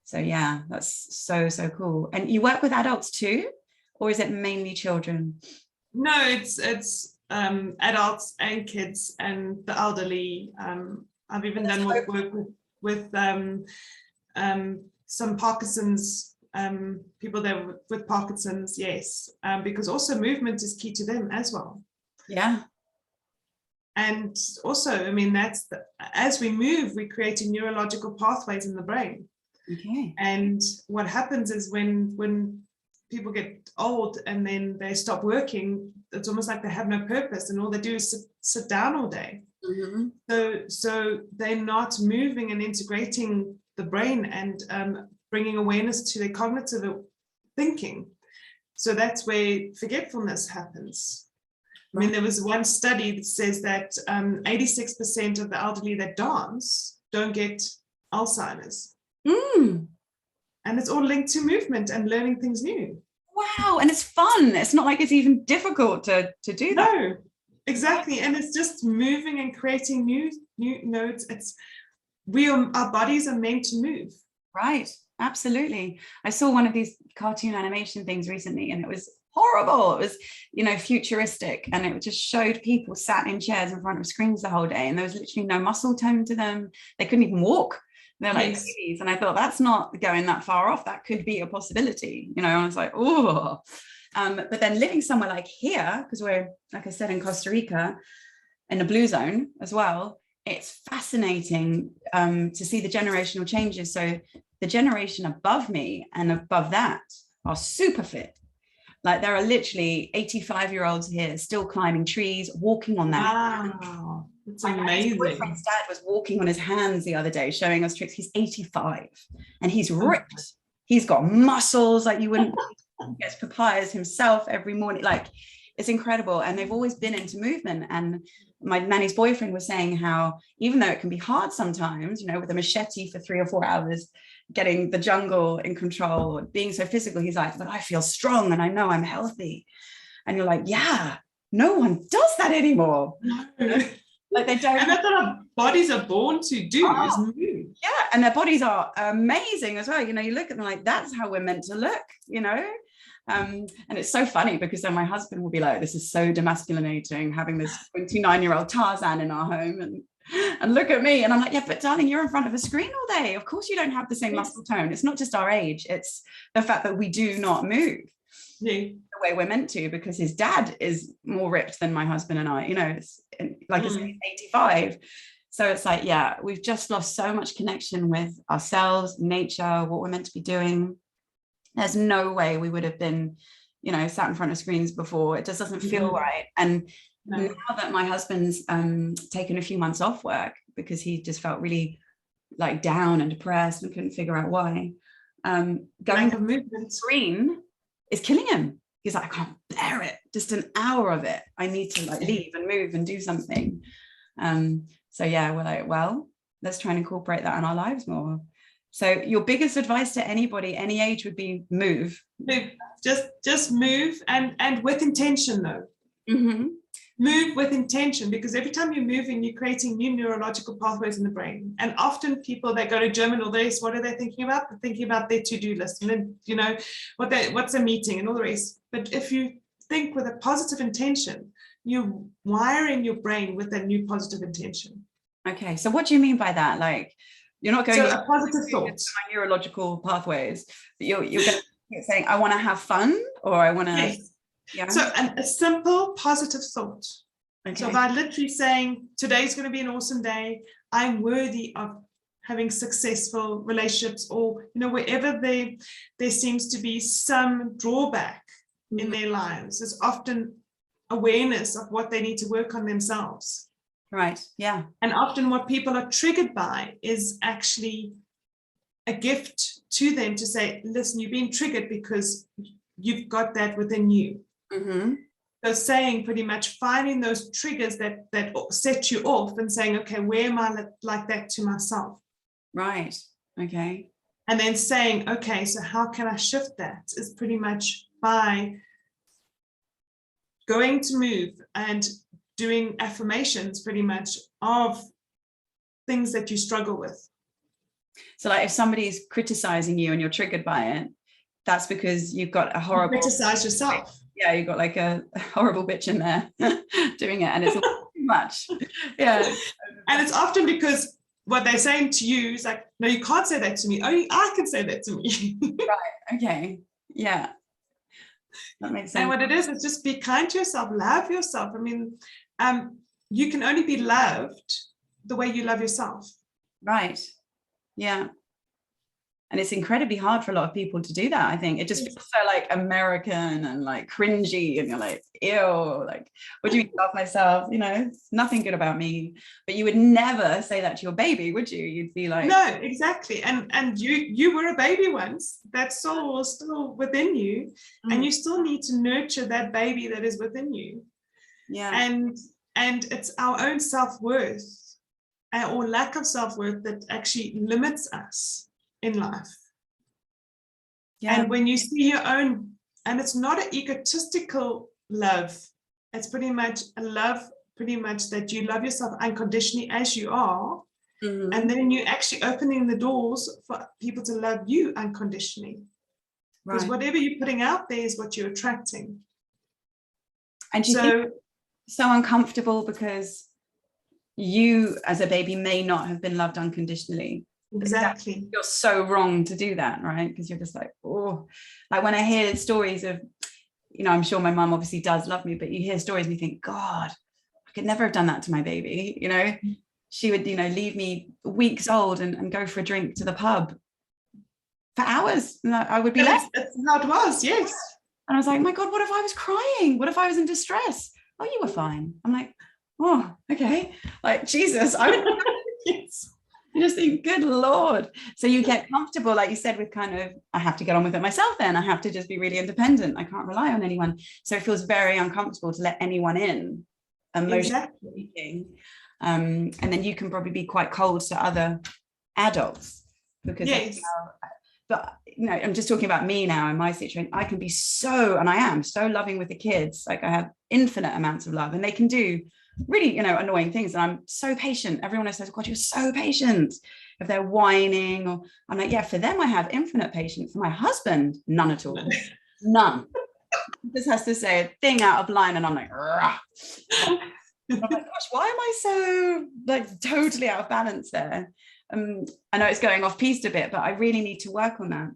so yeah, that's so cool. And you work with adults too, or is it mainly children? No, it's adults and kids and the elderly. I've even done work with some Parkinson's, people there with Parkinson's, yes, because also movement is key to them as well. Yeah. And also, I mean, as we move, we're creating neurological pathways in the brain. Okay. And what happens is when people get old and then they stop working, it's almost like they have no purpose, and all they do is sit down all day. So they're not moving and integrating the brain and bringing awareness to their cognitive thinking. So that's where forgetfulness happens. I mean, there was one study that says that 86% of the elderly that dance don't get Alzheimer's. And it's all linked to movement and learning things new. Wow. And it's fun. It's not like it's even difficult to do that. No, exactly. And it's just moving and creating new nodes. Our bodies are meant to move. Right. Absolutely. I saw one of these cartoon animation things recently, and it was horrible. It was, you know, futuristic, and it just showed people sat in chairs in front of screens the whole day, and there was literally no muscle tone to them. They couldn't even walk. They're like babies. And I thought, that's not going that far off. That could be a possibility, you know. I was like, oh. But then living somewhere like here, because we're, like I said, in Costa Rica, in the blue zone as well, it's fascinating to see the generational changes. So the generation above me and above that are super fit. Like, there are literally 85-year-olds here still climbing trees, walking on that. Wow, it's amazing. My boyfriend's dad was walking on his hands the other day, showing us tricks. He's 85 and he's ripped. He's got muscles like you wouldn't. He gets papayas himself every morning. Like, it's incredible. And they've always been into movement. And my nanny's boyfriend was saying how, even though it can be hard sometimes, you know, with a machete for 3 or 4 hours, getting the jungle in control, being so physical, he's like, but I feel strong and I know I'm healthy. And you're like, yeah, no one does that anymore. No. Like, they don't. And that's what our bodies are born to do, is move. Yeah, and their bodies are amazing as well. You know, you look at them like, that's how we're meant to look, you know. And it's so funny, because then my husband will be like, this is so demasculinating, having this 29-year-old Tarzan in our home, and look at me. And I'm like, yeah, but darling, you're in front of a screen all day. Of course you don't have the same muscle tone. It's not just our age, it's the fact that we do not move the way we're meant to, because his dad is more ripped than my husband and I, you know. It's like, it's 85. So it's like, yeah, we've just lost so much connection with ourselves, nature, what we're meant to be doing. There's no way we would have been, you know, sat in front of screens before. It just doesn't feel right. And now that my husband's taken a few months off work, because he just felt really like down and depressed and couldn't figure out why, going to movement screen is killing him. He's like, I can't bear it. Just an hour of it. I need to like leave and move and do something. So yeah, we're like, well, let's try and incorporate that in our lives more. So your biggest advice to anybody, any age, would be move. Just move, and with intention though. move with intention, because every time you're moving, you're creating new neurological pathways in the brain. And often people that go to gym and all this, what are they thinking about? They're thinking about their to-do list, and then, you know, what's a meeting and all the rest. But if you think with a positive intention, you're wiring your brain with a new positive intention. Okay, so what do you mean by that? Like, you're not going so a positive thought. My neurological pathways, but you're saying, I want to have fun, or I want to. Yes. Yeah. So a simple positive thought. Okay. So by literally saying, today's going to be an awesome day, I'm worthy of having successful relationships, or, you know, wherever there seems to be some drawback in their lives, there's often awareness of what they need to work on themselves. Right. Yeah. And often what people are triggered by is actually a gift to them to say, listen, you've been triggered because you've got that within you. Mm-hmm. So saying, pretty much finding those triggers that set you off and saying, okay, where am I like that to myself? Right. Okay. And then saying, okay, so how can I shift that? Is pretty much by going to move and doing affirmations pretty much of things that you struggle with. So like if somebody's criticizing you and you're triggered by it, that's because you've got a horrible... You criticize yourself. Yeah, you've got like a horrible bitch in there doing it, and it's too much. Yeah. And it's often because what they're saying to you is like, no, you can't say that to me. Only I can say that to me. Right. Okay. Yeah. That makes sense. And what it is just be kind to yourself, love yourself. I mean, you can only be loved the way you love yourself. Right. Yeah. And it's incredibly hard for a lot of people to do that. I think it just feels so like American and like cringy, and you're like, ew, like, what do you mean love myself? You know, nothing good about me. But you would never say that to your baby, would you? You'd be like, no, exactly. And you were a baby once. That soul was still within you, and you still need to nurture that baby that is within you. Yeah. And it's our own self-worth or lack of self-worth that actually limits us in life. Yeah. And when you see your own, and it's not an egotistical love, it's pretty much a love pretty much that you love yourself unconditionally as you are, and then you're actually opening the doors for people to love you unconditionally. Because whatever you're putting out there is what you're attracting. And you think so uncomfortable because you as a baby may not have been loved unconditionally. Exactly. You're so wrong to do that, right? Because you're just like, oh, like when I hear stories of, you know, I'm sure my mum obviously does love me, but you hear stories and you think, God, I could never have done that to my baby. You know, she would, you know, leave me weeks old and go for a drink to the pub for hours. And I would be left. That's how it was, yes. And I was like, my God, what if I was crying? What if I was in distress? Oh, you were fine. I'm like, oh, okay. Like, Jesus, I would yes. You just think, good Lord. So you get comfortable, like you said, with kind of, I have to get on with it myself then. I have to just be really independent. I can't rely on anyone. So it feels very uncomfortable to let anyone in, emotionally speaking. And then you can probably be quite cold to other adults because but you know, I'm just talking about me now in my situation. I can be so, and I am so loving with the kids. Like I have infinite amounts of love, and they can do really, you know, annoying things. And I'm so patient. Everyone else says, God, you're so patient. If they're whining, or I'm like, yeah, for them, I have infinite patience. For my husband, none at all. None. He just has to say a thing out of line, and I'm like, rah. I'm like, gosh, why am I so like totally out of balance there? I know it's going off piste a bit, but I really need to work on that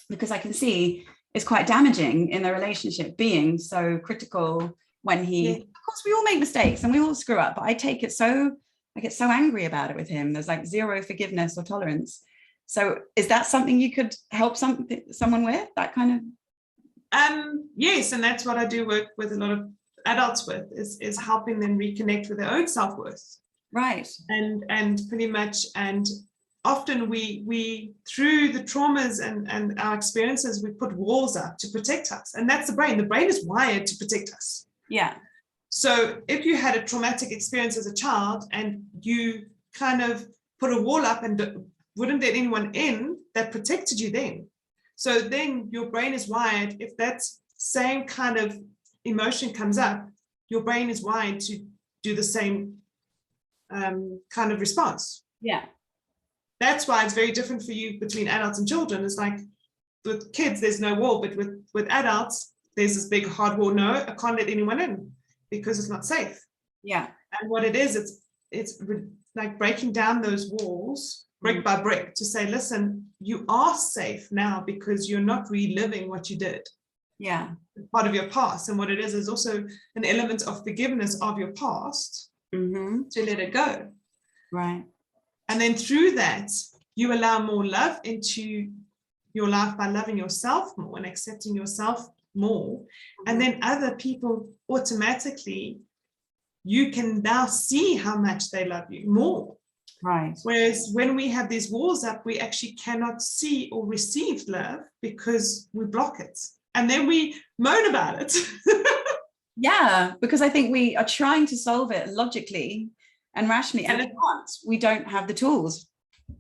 because I can see it's quite damaging in the relationship being so critical when he, of course, we all make mistakes and we all screw up, but I get so angry about it with him. There's like zero forgiveness or tolerance. So is that something you could help someone with, that kind of? Yes, and that's what I do work with a lot of adults with, is helping them reconnect with their own self-worth. Right. And pretty much, and often we through the traumas and our experiences, we put walls up to protect us. And that's the brain. The brain is wired to protect us. Yeah. So if you had a traumatic experience as a child and you kind of put a wall up and wouldn't let anyone in, that protected you then. So then your brain is wired, if that same kind of emotion comes up, your brain is wired to do the same kind of response. Yeah. That's why it's very different for you between adults and children. It's like with kids, there's no wall, but with adults, there's this big hard wall. No, I can't let anyone in because it's not safe. Yeah. And what it is, it's like breaking down those walls brick by brick to say, listen, you are safe now because you're not reliving what you did. Yeah. Part of your past. And what it is also an element of forgiveness of your past to let it go. Right. And then through that, you allow more love into your life by loving yourself more and accepting yourself more. And then other people automatically, you can now see how much they love you more. Right. Whereas when we have these walls up, we actually cannot see or receive love because we block it. And then we moan about it. Yeah, because I think we are trying to solve it logically and rationally, and we don't have the tools.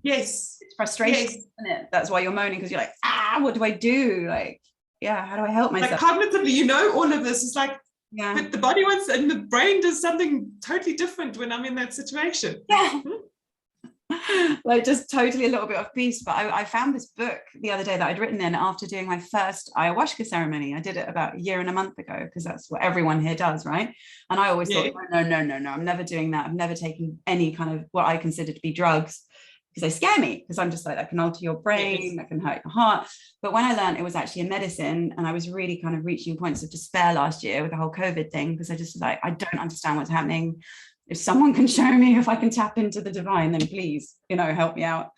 Yes. It's frustration, yes. isn't it? That's why you're moaning, because you're like, what do I do? Like, yeah, how do I help myself? Like cognitively, you know, all of this is like, yeah, but the body wants, and the brain does something totally different when I'm in that situation. Yeah. Like just totally a little bit off piece. But I found this book the other day that I'd written in after doing my first ayahuasca ceremony. I did it about a year and a month ago because that's what everyone here does, right? And I always thought, no, I'm never doing that. I've never taken any kind of what I consider to be drugs because they scare me, because I'm just like, that can alter your brain, that can hurt your heart. But when I learned it was actually a medicine, and I was really kind of reaching points of despair last year with the whole COVID thing, because I just was like, I don't understand what's happening. If someone can show me if I can tap into the divine, then please, help me out.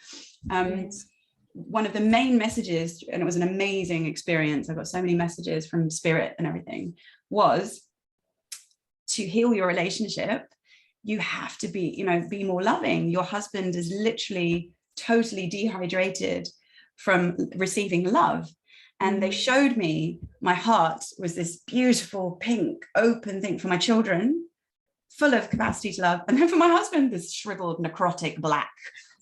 One of the main messages, and it was an amazing experience, I got so many messages from spirit and everything, was to heal your relationship, you have to be more loving. Your husband is literally totally dehydrated from receiving love. And they showed me my heart was this beautiful pink open thing for my children, full of capacity to love. And then for my husband, this shriveled, necrotic, black,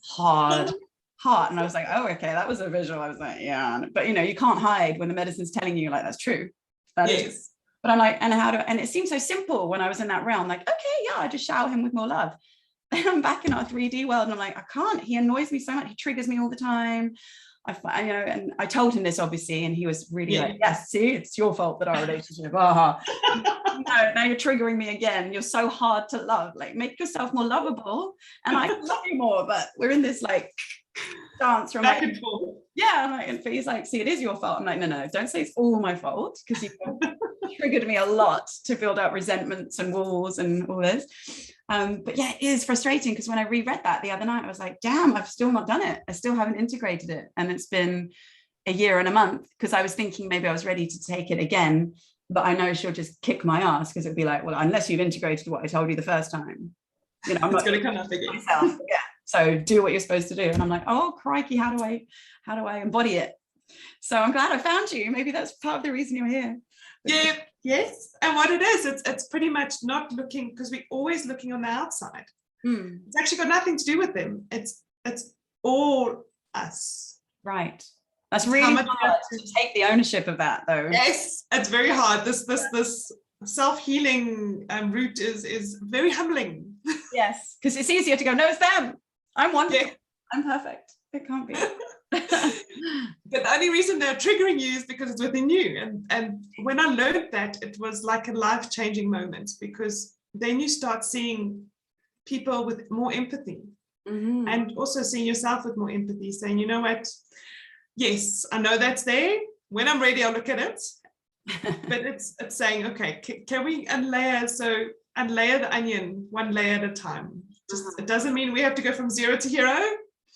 hard heart. And I was like, oh, okay, that was a visual. I was like, yeah. But you can't hide when the medicine's telling you, like, that's true. That is. But I'm like, and it seemed so simple when I was in that realm, like, okay, yeah, I just shower him with more love. Then I'm back in our 3D world and I'm like, I can't, he annoys me so much. He triggers me all the time. And I told him this obviously, and he was really like, yes, see, it's your fault that our relationship, now you're triggering me again. You're so hard to love. Like, make yourself more lovable and I can love you more. But we're in this like dance from back and forth. Yeah, I'm like, and he's like, see, it is your fault. I'm like, no, don't say it's all my fault, because you triggered me a lot to build up resentments and walls and all this. But yeah, it is frustrating, because when I reread that the other night, I was like, damn, I've still not done it. I still haven't integrated it. And it's been a year and a month, because I was thinking maybe I was ready to take it again, but I know she'll just kick my ass, because it'd be like, well, unless you've integrated what I told you the first time, I'm not going to come up again. Myself. Yeah. So do what you're supposed to do. And I'm like, oh, crikey, how do I embody it? So I'm glad I found you. Maybe that's part of the reason you're here. Yeah. Yes. And what it is, it's pretty much not looking, because we're always looking on the outside. It's actually got nothing to do with them. It's all us. Right. That's really hard to take the ownership of that, though. Yes, it's very hard. This self-healing route is very humbling. Yes, because it's easier to go, no, it's them. I'm wonderful. Yeah. I'm perfect. It can't be. But the only reason they're triggering you is because it's within you. And when I learned that, it was like a life-changing moment, because then you start seeing people with more empathy, and also seeing yourself with more empathy, saying, you know what, yes, I know that's there. When I'm ready, I'll look at it. But it's saying, okay, can we unlayer the onion one layer at a time? Just it doesn't mean we have to go from 0 to hero.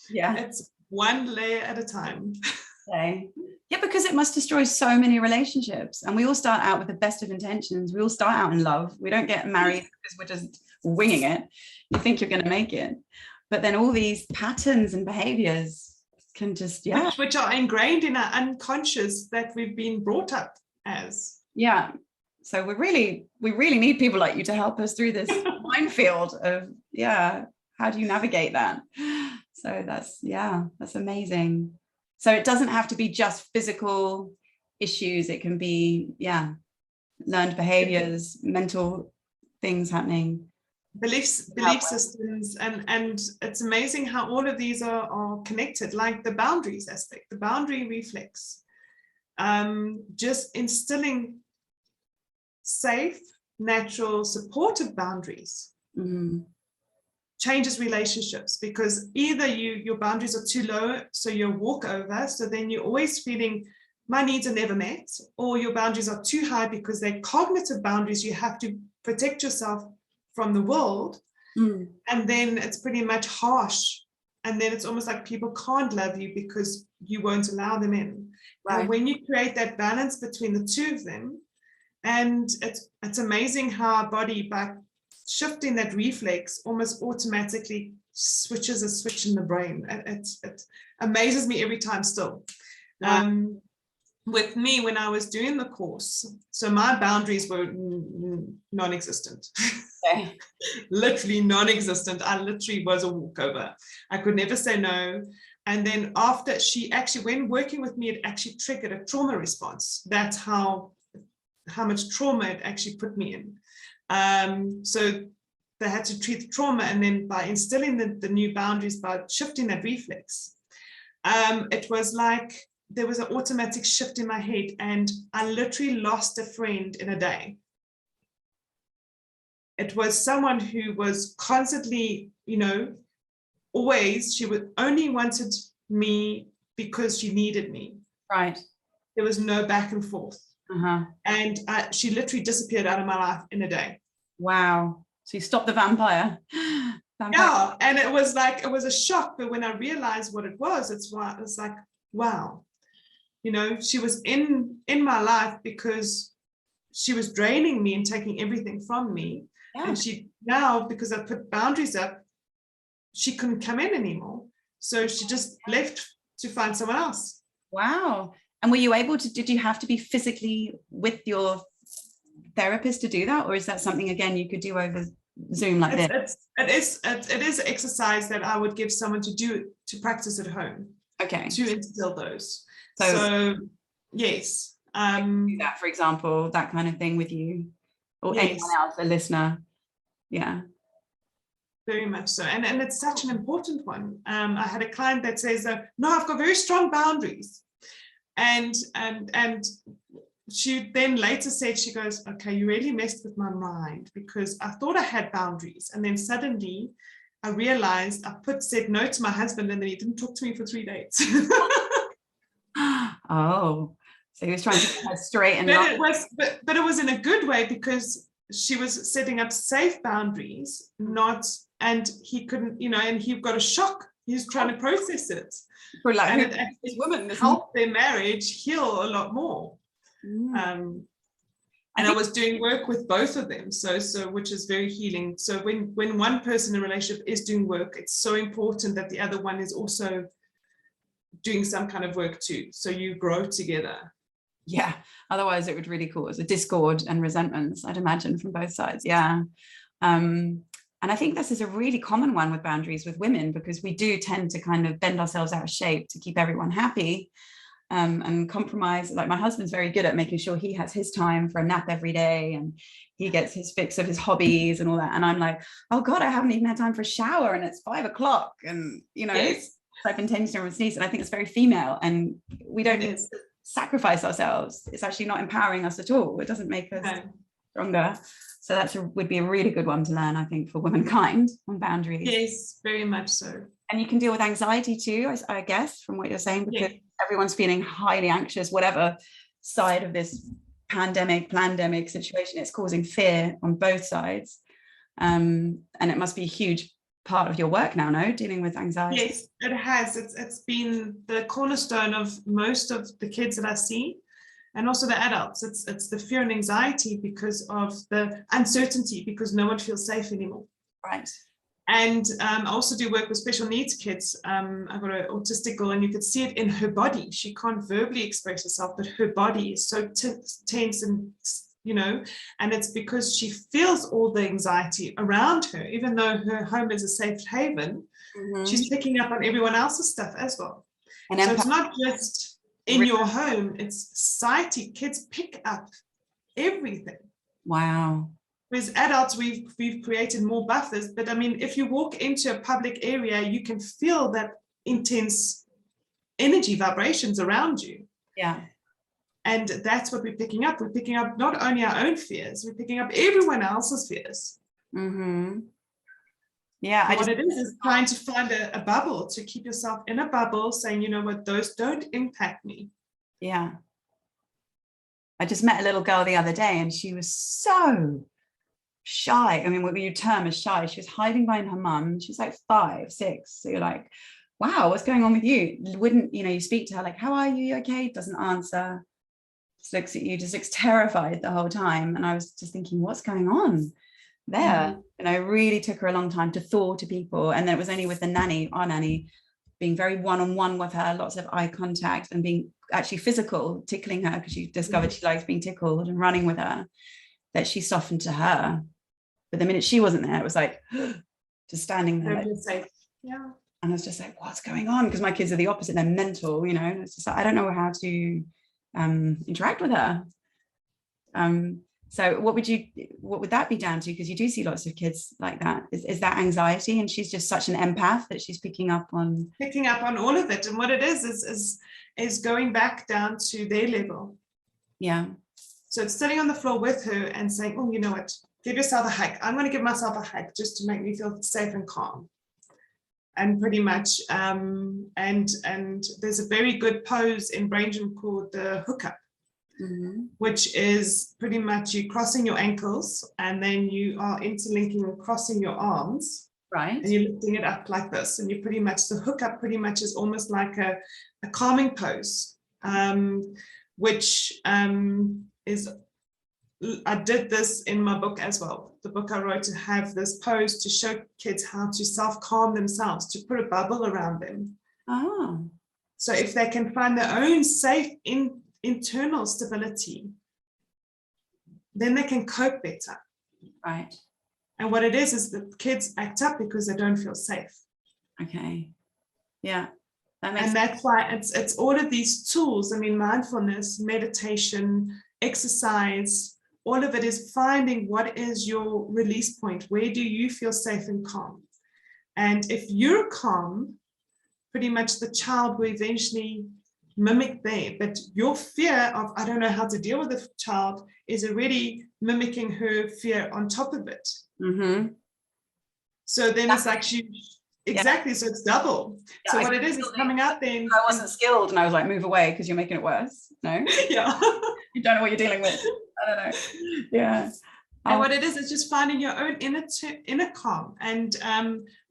Yeah, it's one layer at a time. Okay. Yeah, because it must destroy so many relationships, and we all start out with the best of intentions. We all start out in love. We don't get married because we're just winging it. You think you're going to make it, but then all these patterns and behaviors can just which are ingrained in our unconscious that we've been brought up as. Yeah. So we really need people like you to help us through this minefield of how do you navigate that? So that's amazing. So it doesn't have to be just physical issues. It can be learned behaviors, mental things happening. Belief systems, and it's amazing how all of these are connected, like the boundaries aspect, the boundary reflex, just instilling safe, natural, supportive boundaries. Changes relationships, because either your boundaries are too low, so you're walk over, so then you're always feeling my needs are never met, or your boundaries are too high because they're cognitive boundaries, you have to protect yourself from the world, and then it's pretty much harsh, and then it's almost like people can't love you because you won't allow them in. Right. And when you create that balance between the two of them, and it's amazing how our body, by shifting that reflex, almost automatically switches a switch in the brain. It amazes me every time still. With me, when I was doing the course, so my boundaries were non-existent. Okay. Literally non-existent. I literally was a walkover. I could never say no. And then after, she actually, when working with me, it actually triggered a trauma response. That's how much trauma it actually put me in. So they had to treat the trauma, and then by instilling the new boundaries, by shifting that reflex, it was like there was an automatic shift in my head, and I literally lost a friend in a day. It was someone who was constantly, always, she would only wanted me because she needed me. Right. There was no back and forth. And she literally disappeared out of my life in a day. Wow. So you stopped the vampire. Yeah, and it was a shock, but when I realized what it was, it's like, wow, she was in my life because she was draining me and taking everything from me. Yeah. And she, now, because I put boundaries up, she couldn't come in anymore. So she just left to find someone else. Wow. And were you able to, did you have to be physically with your therapist to do that? Or is that something, again, you could do over Zoom like this? It is exercise that I would give someone to practice at home. Okay. To instill those. So yes. Do that, for example, that kind of thing with you or yes. Anyone else, a listener. Yeah. Very much so. And it's such an important one. I had a client that says, no, I've got very strong boundaries. And she then later said, she goes, okay, you really messed with my mind, because I thought I had boundaries. And then suddenly I realized I said no to my husband, and then he didn't talk to me for 3 days. Oh, so he was trying to get her straight. And but it was in a good way, because she was setting up safe boundaries, and he couldn't, and he got a shock. He was trying to process it. For like, and it actually helped their marriage heal a lot more. And I was doing work with both of them, so which is very healing. So when one person in a relationship is doing work, it's so important that the other one is also doing some kind of work too, so you grow together. Yeah, otherwise it would really cause a discord and resentments, I'd imagine, from both sides. Yeah. And I think this is a really common one with boundaries with women, because we do tend to kind of bend ourselves out of shape to keep everyone happy, and compromise. Like my husband's very good at making sure he has his time for a nap every day, and he gets his fix of his hobbies and all that. And I'm like, oh God, I haven't even had time for a shower, and it's 5 o'clock, and yes. I've been tending to my sneeze. And I think it's very female, and we don't need to sacrifice ourselves. It's actually not empowering us at all. It doesn't make us stronger. So that would be a really good one to learn, I think, for womankind, on boundaries. Yes, very much so. And you can deal with anxiety too, I guess, from what you're saying, because everyone's feeling highly anxious, whatever side of this pandemic situation, it's causing fear on both sides. And it must be a huge part of your work now, no? Dealing with anxiety. Yes, it has. It's been the cornerstone of most of the kids that I see, and also the adults. It's the fear and anxiety because of the uncertainty, because no one feels safe anymore. Right. And I also do work with special needs kids. I've got an autistic girl, and you could see it in her body. She can't verbally express herself, but her body is so tense and, and it's because she feels all the anxiety around her. Even though her home is a safe haven, she's picking up on everyone else's stuff as well. And so it's not just in your home, it's society. Kids pick up everything. Wow. Whereas adults, we've created more buffers. But I mean, if you walk into a public area, you can feel that intense energy vibrations around you. Yeah. And that's what we're picking up. We're picking up not only our own fears, we're picking up everyone else's fears. Mm-hmm. Yeah. What it is trying to find a bubble, to keep yourself in a bubble, saying, you know what, those don't impact me. Yeah. I just met a little girl the other day and she was so shy. I mean, what you term as shy. She was hiding behind her mum. She was like 5, 6. So you're like, wow, what's going on with you? Wouldn't, you speak to her like, how are you? Okay? Doesn't answer. Just looks at you, just looks terrified the whole time. And I was just thinking, what's going on there? And I really took her a long time to thaw to people. And then it was only with the nanny, our nanny, being very one-on-one with her, lots of eye contact and being actually physical, tickling her because she discovered she likes being tickled, and running with her, that she softened to her. But the minute she wasn't there, it was like just standing there. Yeah. And I was just like, what's going on? Because my kids are the opposite. They're mental, It's just like, I don't know how to interact with her. So what would that be down to? Because you do see lots of kids like that. Is that anxiety, and she's just such an empath that she's picking up on all of it? And what it is going back down to their level. Yeah. So it's sitting on the floor with her and saying, oh, you know what, give yourself a hug. I'm going to give myself a hug just to make me feel safe and calm. And pretty much, and there's a very good pose in brain gym called the hookup, which is pretty much you crossing your ankles and then you are interlinking and crossing your arms. Right. And you're lifting it up like this. And you pretty much, the hookup pretty much is almost like a calming pose, which is, I did this in my book as well. The book I wrote, to have this pose to show kids how to self-calm themselves, to put a bubble around them. Oh. So if they can find their own safe internal stability, then they can cope better. Right. And what it is the kids act up because they don't feel safe. Okay. Yeah. And that's why it's all of these tools. I mean, mindfulness, meditation, exercise, all of it is finding what is your release point. Where do you feel safe and calm? And if you're calm, pretty much the child will eventually mimic there. But your fear of, I don't know how to deal with the child, is already mimicking her fear on top of it. So then it's like exactly, so it's double. Yeah, so what it is coming out then. I wasn't skilled and I was like, move away because you're making it worse. No? Yeah. You don't know what you're dealing with. I don't know. Yeah. And what it is just finding your own inner calm. And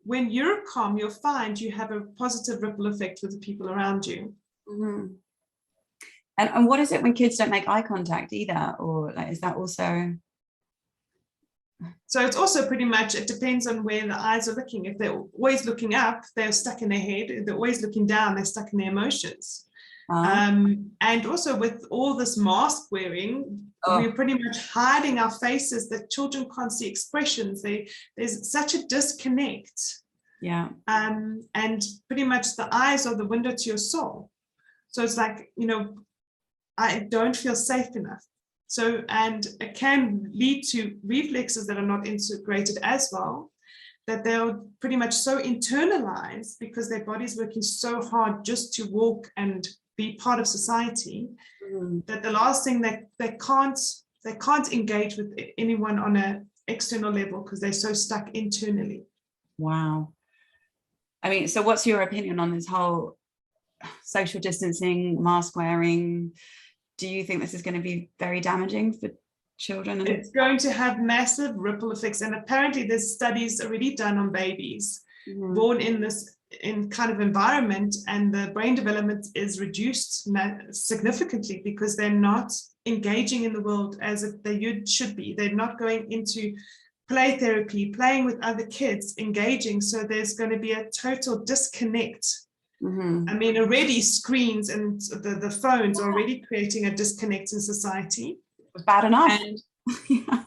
when you're calm, you'll find you have a positive ripple effect with the people around you. And what is it when kids don't make eye contact either? Or like, is that also... So it's also pretty much, it depends on where the eyes are looking. If they're always looking up, they're stuck in their head. If they're always looking down, they're stuck in their emotions. And also with all this mask wearing, we're pretty much hiding our faces, that children can't see expressions. There's such a disconnect. Yeah. And pretty much the eyes are the window to your soul. So it's like, I don't feel safe enough. So, and it can lead to reflexes that are not integrated as well, that they're pretty much so internalized because their body's working so hard just to walk and be part of society, that the last thing that they can't engage with anyone on an external level because they're so stuck internally. Wow. I mean, so what's your opinion on this whole social distancing, mask wearing? Do you think this is going to be very damaging for children? It's going to have massive ripple effects. And apparently there's studies already done on babies born in this kind of environment, and the brain development is reduced significantly because they're not engaging in the world as if they should be. They're not going into play therapy, playing with other kids, engaging. So there's going to be a total disconnect. I mean, already screens and the phones are already creating a disconnect in society. It was bad enough.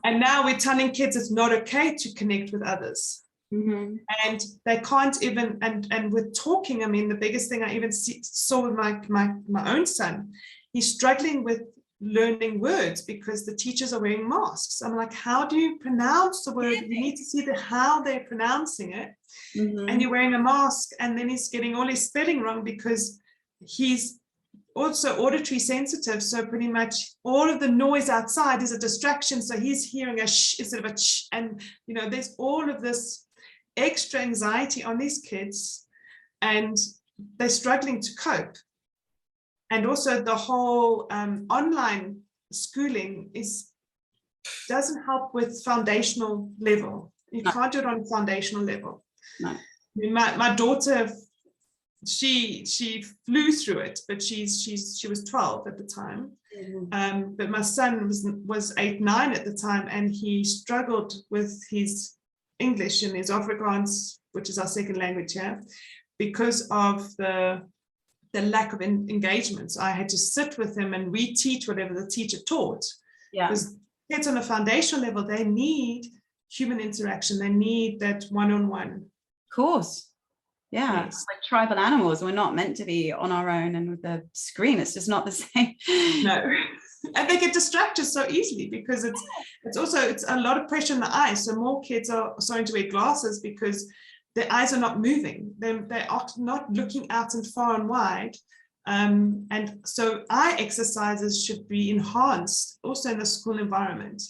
And now we're telling kids it's not okay to connect with others. And they can't even, and with talking, I mean, the biggest thing I even saw with my own son, he's struggling with learning words because the teachers are wearing masks. I'm like, how do you pronounce the word? You need to see how they're pronouncing it. And you're wearing a mask, and then he's getting all his spelling wrong because he's also auditory sensitive. So pretty much all of the noise outside is a distraction. So he's hearing a sh instead of a ch. And, you know, there's all of this extra anxiety on these kids, and they're struggling to cope. And also the whole online schooling doesn't help with foundational level. You can't do it on foundational level. No. My daughter, she flew through it, but she was 12 at the time. But my son was 8, 9 at the time, and he struggled with his English and his Afrikaans, which is our second language here, because of the lack of engagement. So I had to sit with him and reteach whatever the teacher taught. Yeah. Because kids on a foundational level, they need human interaction. They need that one-on-one. Of course. Yeah. Yes. It's like tribal animals. We're not meant to be on our own, and with the screen, it's just not the same. No. And they get distracted so easily because it's a lot of pressure in the eyes. So more kids are starting to wear glasses because their eyes are not moving. They are not looking out and far and wide. And so eye exercises should be enhanced also in the school environment,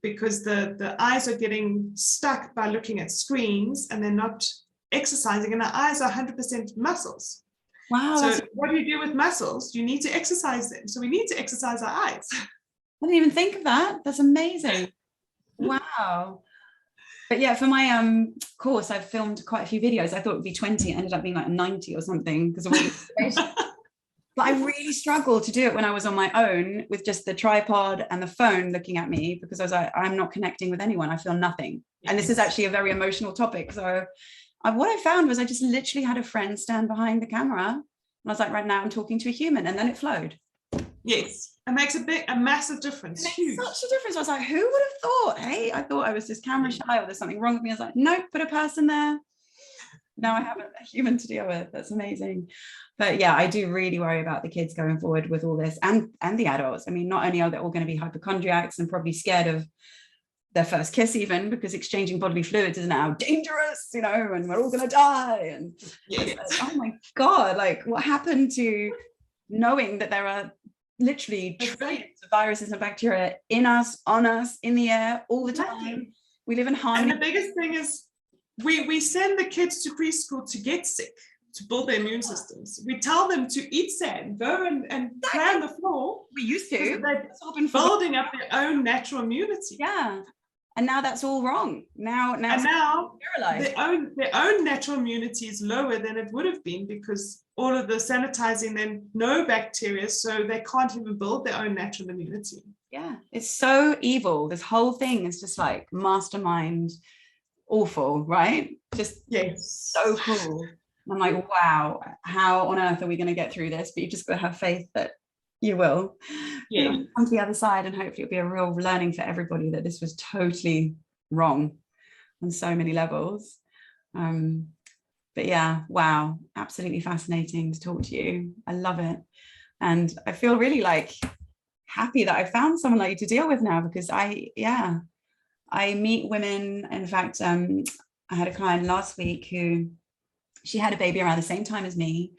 because the eyes are getting stuck by looking at screens, and they're not exercising, and the eyes are 100% muscles. Wow. So what do you do with muscles? You need to exercise them. So we need to exercise our eyes. I didn't even think of that. That's amazing. Wow. But yeah, for my course, I've filmed quite a few videos. I thought it would be 20. It ended up being like 90 or something because of all the information. But I really struggled to do it when I was on my own with just the tripod and the phone looking at me, because I was like, I'm not connecting with anyone. I feel nothing. Yes. And this is actually a very emotional topic. So what I found was I just literally had a friend stand behind the camera, and I was like, right now I'm talking to a human, and then it flowed. Yes, it makes a massive difference. It makes such a difference. I was like, who would have thought? Hey, I thought I was just camera shy or there's something wrong with me. I was like, nope, put a person there. Now I have a human to deal with. That's amazing. But yeah, I do really worry about the kids going forward with all this, and the adults. I mean, not only are they all going to be hypochondriacs and probably scared of their first kiss, even because exchanging bodily fluids is now dangerous, you know, and we're all going to die. And yes. Oh my God, like what happened to knowing that there are literally trillions of viruses and bacteria in us, on us, in the air all the time. We live in harmony. And the biggest thing is we send the kids to preschool to get sick, to build their immune systems. We tell them to eat sand, go and play on the floor. We used to. They're building up their own natural immunity. Yeah. And now that's all wrong. Now their own natural immunity is lower than it would have been, because all of the sanitizing, then no bacteria, so they can't even build their own natural immunity. Yeah, it's so evil. This whole thing is just like mastermind, awful, right? Just so cool. And I'm like, wow, how on earth are we going to get through this? But you just got to have faith that you will. Yeah. Come to the other side, and hopefully it'll be a real learning for everybody that this was totally wrong on so many levels. But yeah, wow, absolutely fascinating to talk to you. I love it. And I feel really like happy that I found someone like you to deal with now, because I meet women. In fact, I had a client last week who, she had a baby around the same time as me,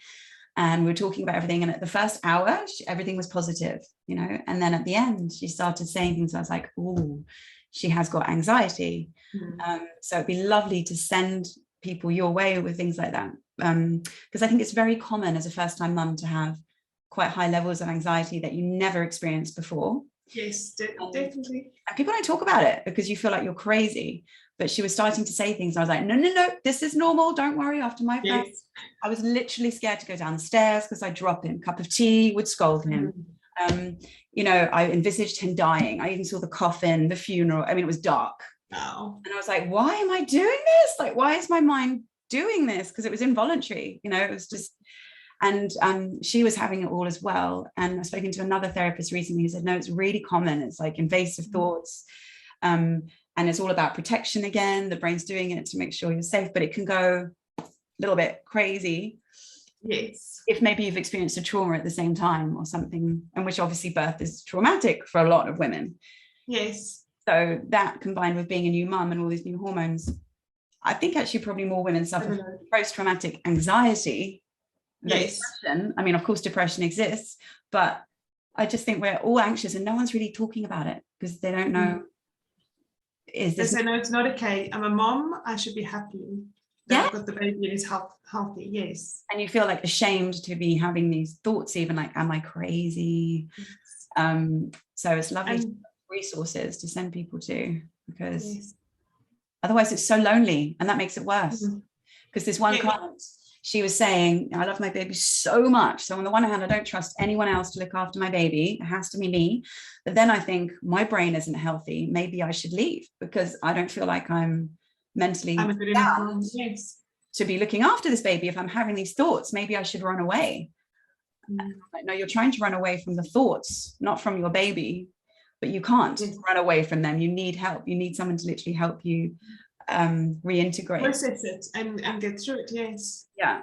and we were talking about everything. And at the first hour, everything was positive, you know, and then at the end, she started saying things. I was like, oh, she has got anxiety. So it'd be lovely to send people your way with things like that. Because I think it's very common as a first-time mum to have quite high levels of anxiety that you never experienced before. Yes, definitely. And people don't talk about it because you feel like you're crazy. But she was starting to say things. I was like, no, this is normal. Don't worry. After my first, I was literally scared to go downstairs because I'd drop him. Cup of tea, would scold him. You know, I envisaged him dying. I even saw the coffin, the funeral. I mean, it was dark. Oh. And I was like, why am I doing this? Like, why is my mind doing this? Because it was involuntary, you know, it was just, and she was having it all as well. And I've spoken to another therapist recently who said, no, it's really common. It's like invasive thoughts. And it's all about protection again. The brain's doing it to make sure you're safe, but it can go a little bit crazy. Yes. if maybe you've experienced a trauma at the same time or something, and which obviously birth is traumatic for a lot of women. Yes. So that combined with being a new mum and all these new hormones, I think actually probably more women suffer from post-traumatic anxiety than depression. I mean, of course, depression exists, but I just think we're all anxious and no one's really talking about it because they don't know. They say, no, it's not okay. I'm a mom. I should be happy that I've got the baby and is healthy. Yes. And you feel like ashamed to be having these thoughts, even like, am I crazy? Yes. So it's lovely to have resources to send people to, because otherwise it's so lonely and that makes it worse. Because this one client, she was saying, I love my baby so much. So on the one hand, I don't trust anyone else to look after my baby. It has to be me. But then I think my brain isn't healthy. Maybe I should leave because I don't feel like I'm mentally sound to be looking after this baby. If I'm having these thoughts, maybe I should run away. Like, no, you're trying to run away from the thoughts, not from your baby, but you can't run away from them. You need help. You need someone to literally help you reintegrate, process it and get through it. Yes. Yeah.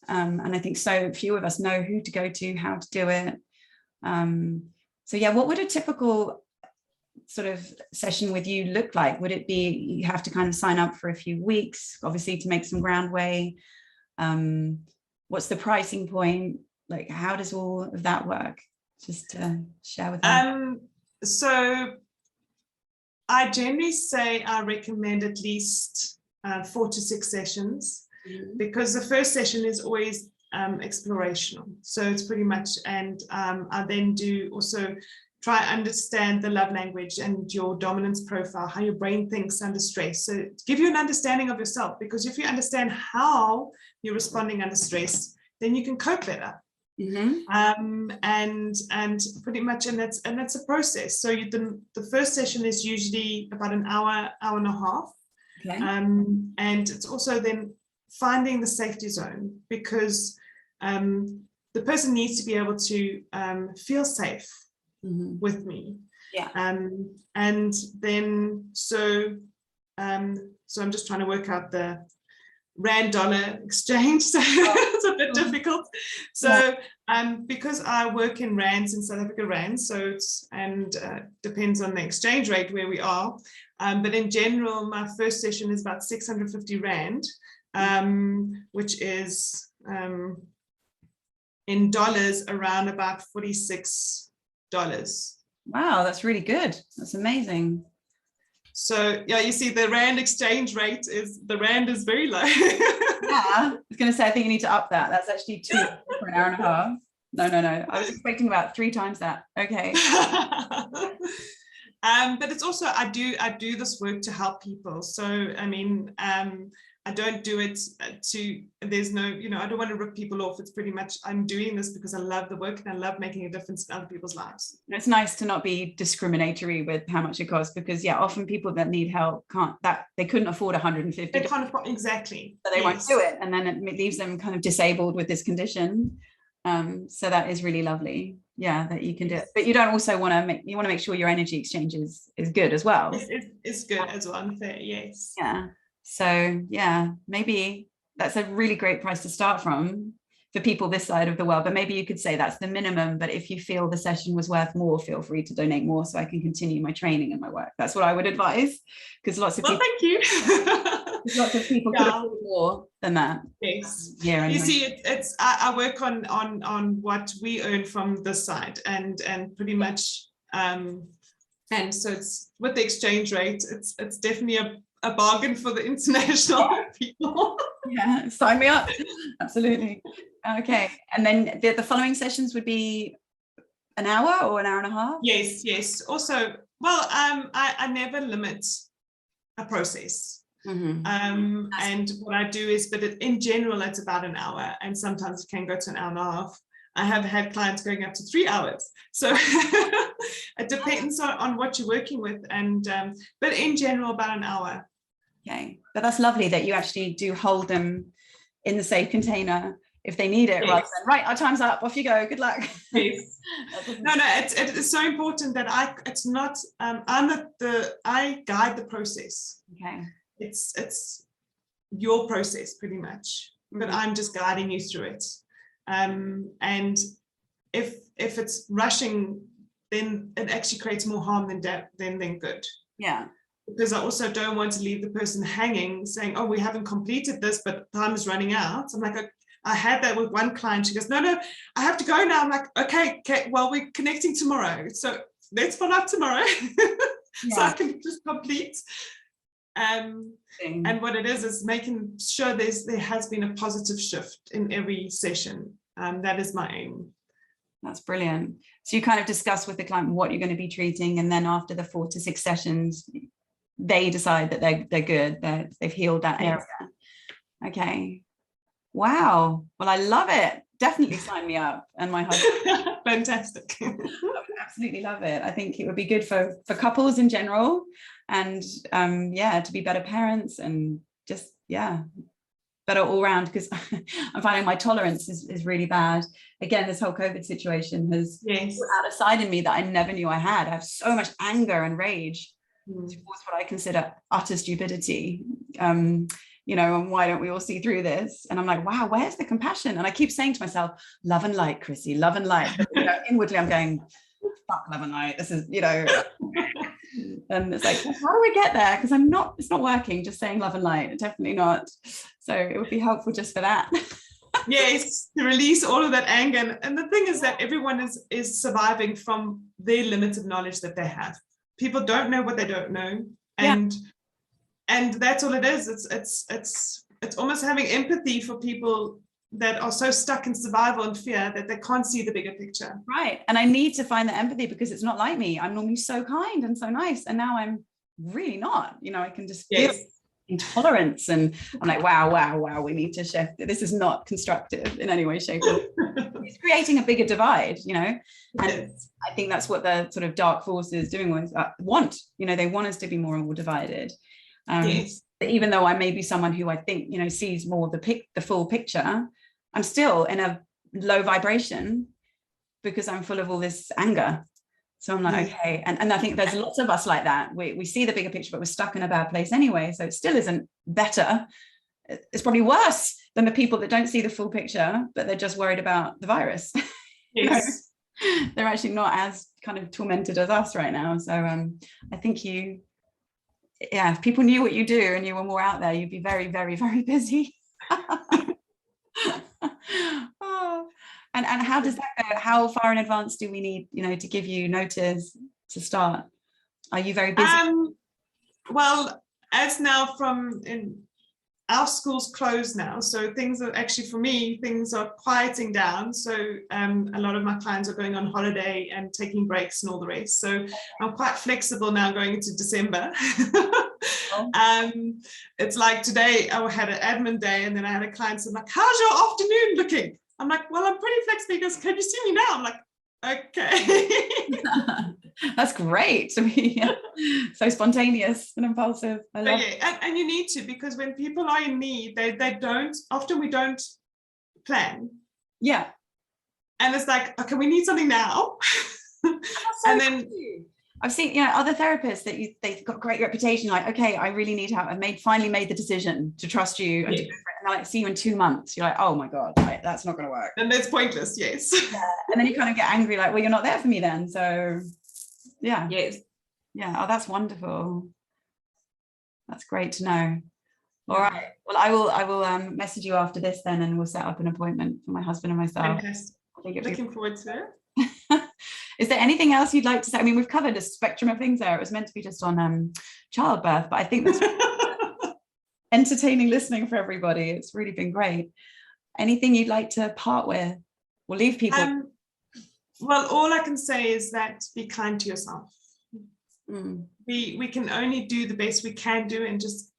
And I think so few of us know who to go to, how to do it. So yeah, what would a typical sort of session with you look like? Would it be you have to kind of sign up for a few weeks, obviously, to make some ground way? What's the pricing point? Like, how does all of that work? Just share with us. So I generally say I recommend at least 4 to 6 sessions, because the first session is always explorational. So it's pretty much, and I then do also try to understand the love language and your dominance profile, how your brain thinks under stress. So give you an understanding of yourself, because if you understand how you're responding under stress, then you can cope better. And pretty much, and that's a process. So the first session is usually about an hour and a half. And it's also then finding the safety zone, because the person needs to be able to feel safe with me. And then so I'm just trying to work out the rand dollar exchange, so it's a bit difficult. So because I work in rands, in South Africa rands, so it's depends on the exchange rate where we are, but in general my first session is about 650 rand, which is in dollars around about $46. Wow, that's really good. That's amazing. So yeah, you see the rand exchange rate is very low. Yeah, I was going to say, I think you need to up that. That's actually 2 for an hour and a half. No. I was expecting about 3 times that. Okay. But it's also, I do this work to help people. So I mean, I don't do it there's no, I don't want to rip people off. It's pretty much, I'm doing this because I love the work and I love making a difference in other people's lives. It's nice to not be discriminatory with how much it costs, because often people that need help they couldn't afford 150. They can't afford, exactly. So they won't do it. And then it leaves them kind of disabled with this condition. So that is really lovely. Yeah, that you can do it. But you don't also want to make sure your energy exchange is good as well. It's good as well. Fair, yes. Yeah. So yeah, maybe that's a really great price to start from for people this side of the world, but maybe you could say that's the minimum. But if you feel the session was worth more, feel free to donate more so I can continue my training and my work. That's what I would advise, because lots of people, thank you. lots of people could afford more than that. Yes. Yeah. Anyway. You see, I work on what we earn from this side, and pretty much, and so it's with the exchange rate, it's definitely a bargain for the international people. Yeah, sign me up. Absolutely. Okay, and then the following sessions would be an hour or an hour and a half? Yes. Also, well, I never limit a process. And what I do is, but in general, it's about an hour, and sometimes it can go to an hour and a half. I have had clients going up to 3 hours. So it depends on what you're working with, and but in general, about an hour. Okay, but that's lovely that you actually do hold them in the safe container if they need it, rather than, right, our time's up, off you go, good luck. Yes. No, it's so important that I guide the process. Okay. It's your process pretty much, but I'm just guiding you through it. And if it's rushing, then it actually creates more harm than good. Yeah. Because I also don't want to leave the person hanging saying, oh, we haven't completed this, but time is running out. I'm like, I had that with one client. She goes, no, I have to go now. I'm like, okay, well, we're connecting tomorrow. So let's follow up tomorrow. So I can just complete. And what it is making sure there has been a positive shift in every session. That is my aim. That's brilliant. So you kind of discuss with the client what you're going to be treating, and then after the 4 to 6 sessions, they decide that they're good, that they've healed that area. Okay. Wow. Well, I love it. Definitely sign me up, and my husband. Fantastic. I would absolutely love it. I think it would be good for couples in general, and to be better parents, and just better all round, because I'm finding my tolerance is really bad. Again, this whole COVID situation has put out a side in me that I never knew I had. I have so much anger and rage towards what I consider utter stupidity. And why don't we all see through this? And I'm like, wow, where's the compassion? And I keep saying to myself, love and light, Chrissy, love and light. But, inwardly I'm going, fuck love and light. This is, and it's like, how do we get there? Because it's not working, just saying love and light, definitely not. So it would be helpful just for that. Yes, to release all of that anger. And the thing is that everyone is surviving from their limited knowledge that they have. People don't know what they don't know. And that's all it is. It's almost having empathy for people that are so stuck in survival and fear that they can't see the bigger picture. Right. And I need to find the empathy, because it's not like me. I'm normally so kind and so nice, and now I'm really not. I can just feel intolerance, and I'm like, wow, we need to shift. This is not constructive in any way, shape, or form. It's creating a bigger divide, and I think that's what the sort of dark forces doing want. They want us to be more and more divided. Even though I may be someone who I think sees more of the full picture, I'm still in a low vibration because I'm full of all this anger. So I'm like, okay. And I think there's lots of us like that. We see the bigger picture, but we're stuck in a bad place anyway. So it still isn't better. It's probably worse than the people that don't see the full picture, but they're just worried about the virus. Yes. They're actually not as kind of tormented as us right now. So I think if people knew what you do and you were more out there, you'd be very, very, very busy. And how does that go? How far in advance do we need, to give you notice to start? Are you very busy? Well, as now our school's closed now, so things are actually, for me, things are quieting down. So a lot of my clients are going on holiday and taking breaks and all the rest. So I'm quite flexible now going into December. It's like today I had an admin day, and then I had a client say, like, how's your afternoon looking? I'm like, well, I'm pretty flexible. He goes, can you see me now? I'm like, okay. That's great to be so spontaneous and impulsive. I love it. And you need to, because when people are in need, we don't plan. Yeah. And it's like, okay, we need something now. And then I've seen, other therapists that they've got great reputation. Like, okay, I really need help. I finally made the decision to trust you and to go for it. And they're like, see you in 2 months. You're like, oh my God, that's not going to work. And that's pointless. Yes. Yeah. And then you kind of get angry, like, well, you're not there for me then. So yeah. Yes. Yeah. Oh, that's wonderful. That's great to know. All right. Well, I will message you after this then, and we'll set up an appointment for my husband and myself. Fantastic. Looking forward to it. Is there anything else you'd like to say? I mean, we've covered a spectrum of things there. It was meant to be just on childbirth, but I think that's entertaining listening for everybody. It's really been great. Anything you'd like to part with or leave people? Well, all I can say is that be kind to yourself. We can only do the best we can do, and just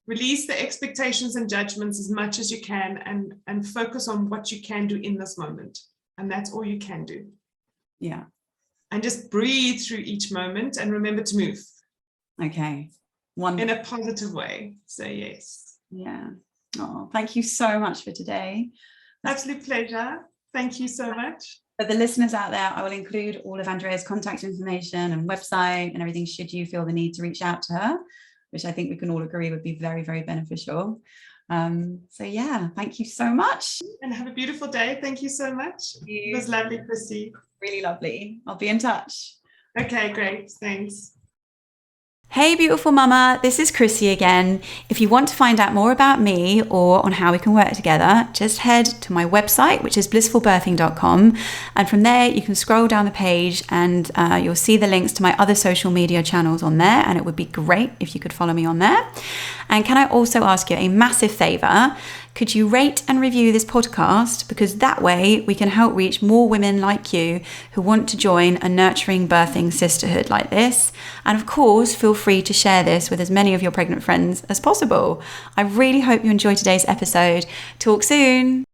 release the expectations and judgments as much as you can, and focus on what you can do in this moment. And that's all you can do. Yeah. And just breathe through each moment, and remember to move. Okay. Wonderful. In a positive way. So yes. Yeah. Oh, thank you so much for today. Absolute pleasure. Thank you so much. For the listeners out there, I will include all of Andrea's contact information and website and everything, should you feel the need to reach out to her, which I think we can all agree would be very, very beneficial. So yeah, thank you so much. And have a beautiful day. Thank you so much. It was lovely, Christy. Really lovely. I'll be in touch. Okay, great. Thanks. Hey beautiful mama, this is Chrissy again. If you want to find out more about me or on how we can work together, just head to my website, which is blissfulbirthing.com, and from there you can scroll down the page and you'll see the links to my other social media channels on there, and it would be great if you could follow me on there. And can I also ask you a massive favour? Could you rate and review this podcast? Because that way we can help reach more women like you who want to join a nurturing birthing sisterhood like this. And of course, feel free to share this with as many of your pregnant friends as possible. I really hope you enjoyed today's episode. Talk soon.